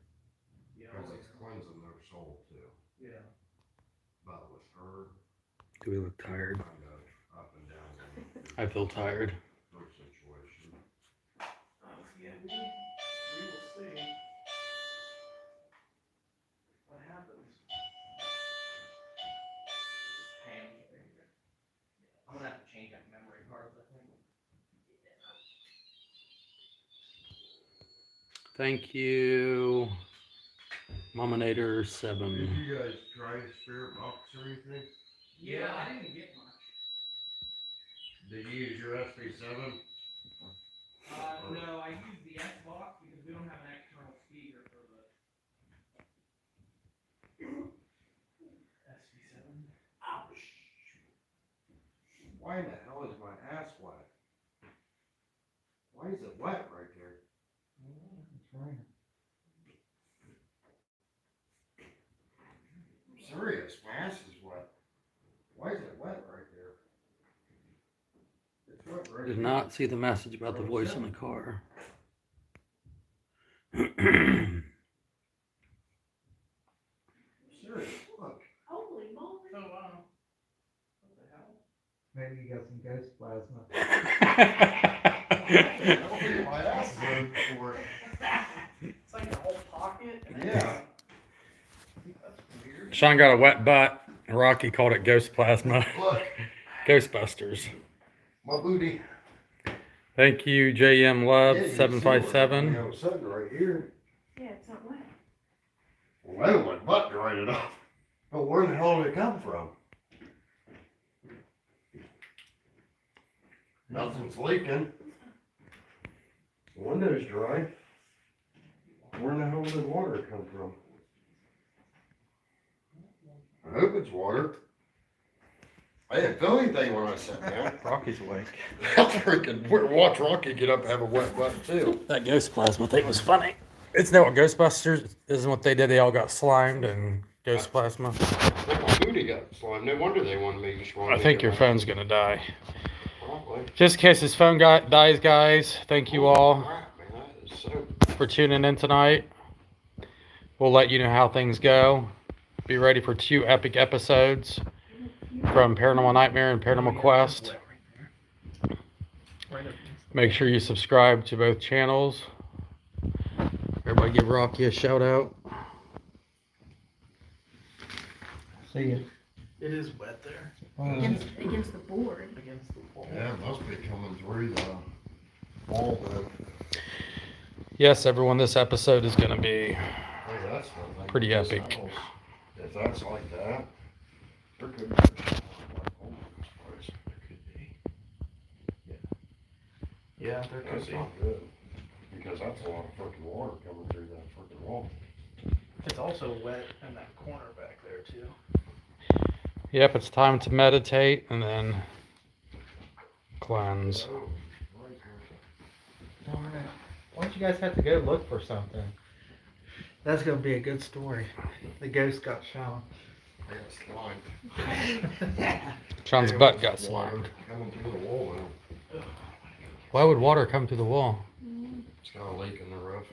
Yeah. Because it's cleansing their soul too. Yeah. But with her, Do we look tired? kind of up and down. I feel tired. Her situation. Oh, yeah, we will see what happens. I'm gonna have to change that memory cards, I think. Thank you, Mominator Did 7. you guys try spirit box or anything? Yeah, I didn't get much. Did you use your SB7? No, I used the S box because we don't have an external speaker for the SB7. Ouch. Why the hell is my ass wet? Why is it wet right there? I'm serious, my ass is wet. Why is it wet right there? It's wet right Did here. not see the message about the voice in the car. Serious, look. Holy moly. Oh, wow. What the hell? Maybe you got some ghost plasma. That'll be my ass good for it. It's like a whole pocket. And Yeah. That's weird. Sean got a wet butt. Rocky called it ghost plasma. Look, Ghostbusters. my booty. Thank you, JM Love Yeah, you see 757. it, something right here. Yeah, it's not wet. Well, that my butt dried it off. But where the hell did it come from? Nothing's leaking. The window's dry. Where in the hell did water come from? I hope it's water. I didn't feel anything when I sat down. Rocky's awake. I'm freaking watch Rocky get up and have a wet butt too. That ghost plasma thing was funny. Isn't that what Ghostbusters isn't what they did? They all got slimed and ghost plasma. My booty got slime. No wonder they wanted me to swallow. I think your phone's gonna die. Probably. Just in case his phone dies, guys. Thank you all Crap, man, that is so. for tuning in tonight. We'll let you know how things go. Be ready for 2 epic episodes from Paranormal Nightmare and Paranormal Quest. Make sure you subscribe to both channels. Everybody give Rocky a shout out. See ya. It is wet there. Against the board. Against the wall. Yeah, it must be coming through the wall then. Yes, everyone, this episode is going to be Hey, that's what I think pretty this epic. house, if that's like that, there could be. There could be. Yeah, there That's could be. not good. Because that's a lot of freaking water coming through that freaking wall. It's also wet in that corner back there too. Yep, it's time to meditate and then cleanse. Darn it. Why don't you guys have to go look for something? That's gonna be a good story. The ghost got shown. I got slimed. Sean's butt got slimed. Coming through the wall now. Why would water come through the wall? It's got a leak in the roof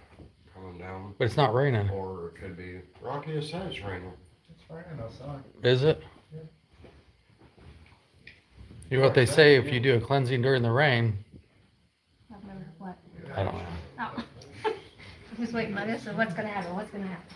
coming down. But it's not raining. Or it could be rocky as said it's raining. It's raining outside. Is it? Yeah. You know what they say, if you do a cleansing during the rain, I've never what? I don't know. Oh. I'm just waiting on this. So what's gonna happen? What's gonna happen?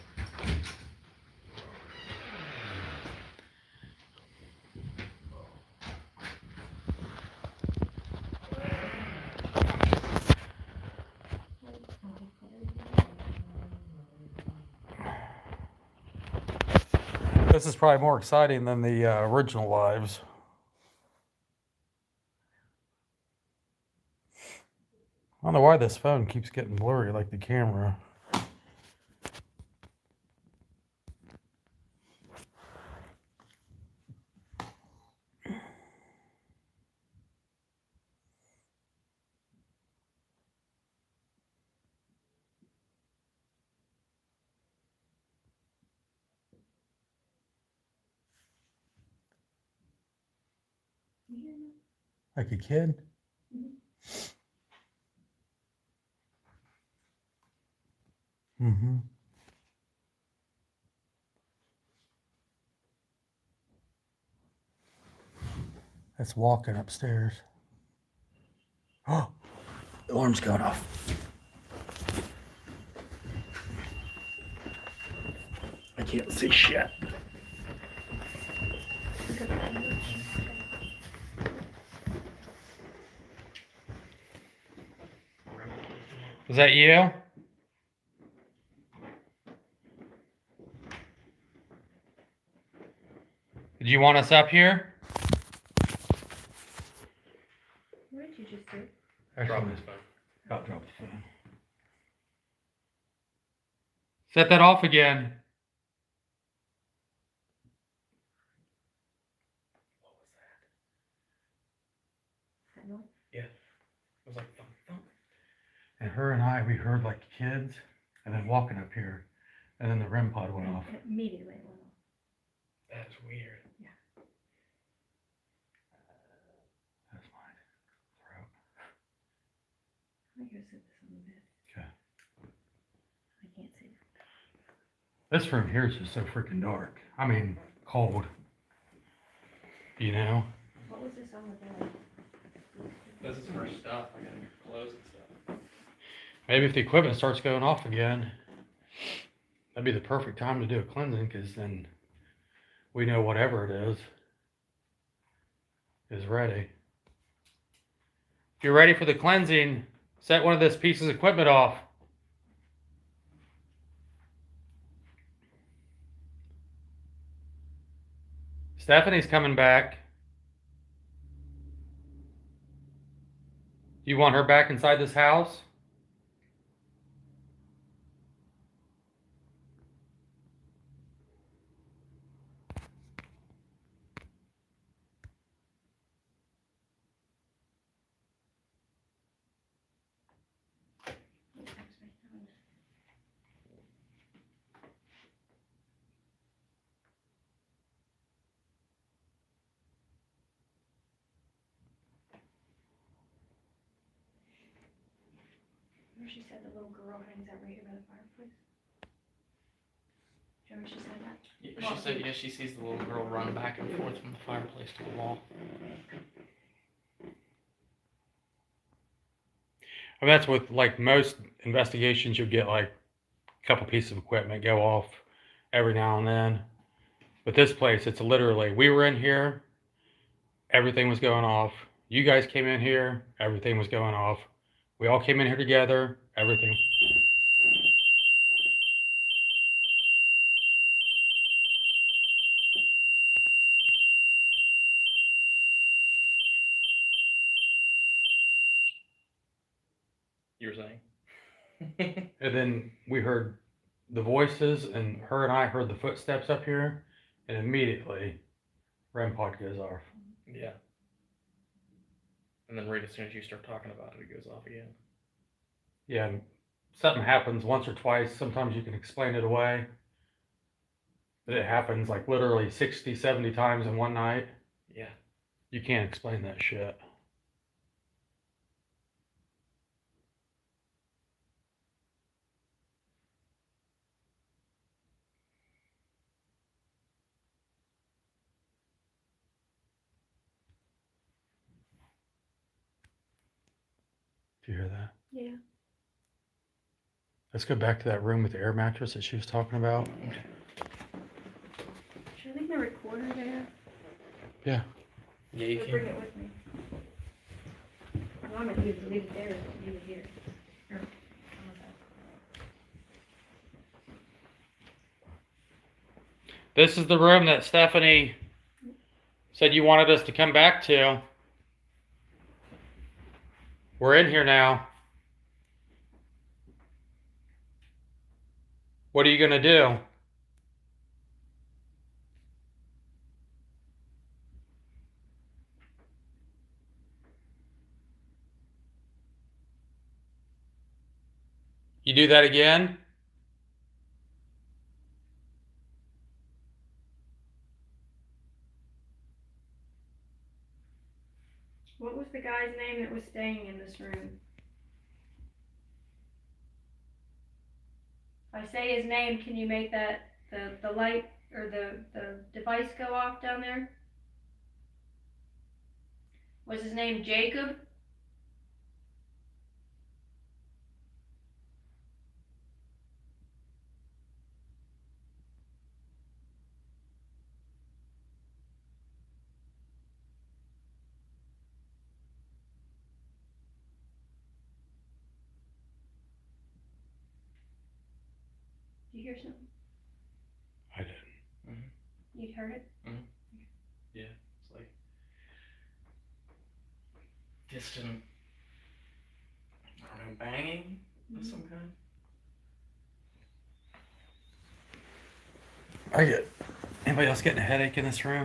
This is probably more exciting than the original lives. I don't know why this phone keeps getting blurry like the camera. Like a kid? Mm-hmm. That's walking upstairs. Oh, the alarm's going off. I can't see shit. Is that you? Did you want us up here? What did you just do? Drop this phone. I'll drop the phone. Set that off again. What was that? That noise? Yeah. It was like thump, thump. And her and I, we heard like kids, and then walking up here, and then the REM pod went off. Immediately it went off. That's weird. Yeah. That's my throat. I'm gonna sit this on the bed. Okay. I can't see. This room here is just so freaking dark. I mean, cold. You know? What was this on the bed? This is for stuff. I gotta get clothes and stuff. Maybe if the equipment starts going off again, that'd be the perfect time to do a cleansing, because then we know whatever it is ready. If you're ready for the cleansing, set one of this piece's equipment off. Stephanie's coming back. You want her back inside this house? Remember she said the little girl hangs out right here by the fireplace? Do you remember she said that? Yeah, she said, yeah, she sees the little girl run back and forth from the fireplace to the wall. I mean, that's with like most investigations, you'll get like a couple pieces of equipment go off every now and then. But this place, it's literally, we were in here, everything was going off. You guys came in here, everything was going off. We all came in here together, everything. You were saying? And then we heard the voices, and her and I heard the footsteps up here, and immediately REM pod goes off. Yeah. And then right as soon as you start talking about it, it goes off again. Yeah, and something happens once or twice. Sometimes you can explain it away. But it happens like literally 60, 70 times in one night. Yeah. You can't explain that shit. Do you hear that? Yeah. Let's go back to that room with the air mattress that she was talking about. Should I leave my recorder there? Yeah. Yeah, you Or can. bring it with me? Well, I'm gonna leave it there, leave it here. Or, how about that? This is the room that Stephanie said you wanted us to come back to. We're in here now. What are you going to do? You do that again? What was the guy's name that was staying in this room? If I say his name, can you make that the light or the device go off down there? Was his name Jacob? Did you hear something? I didn't. You heard it? Yeah, it's like distant, I don't know, banging of some kind. Anybody else getting a headache in this room?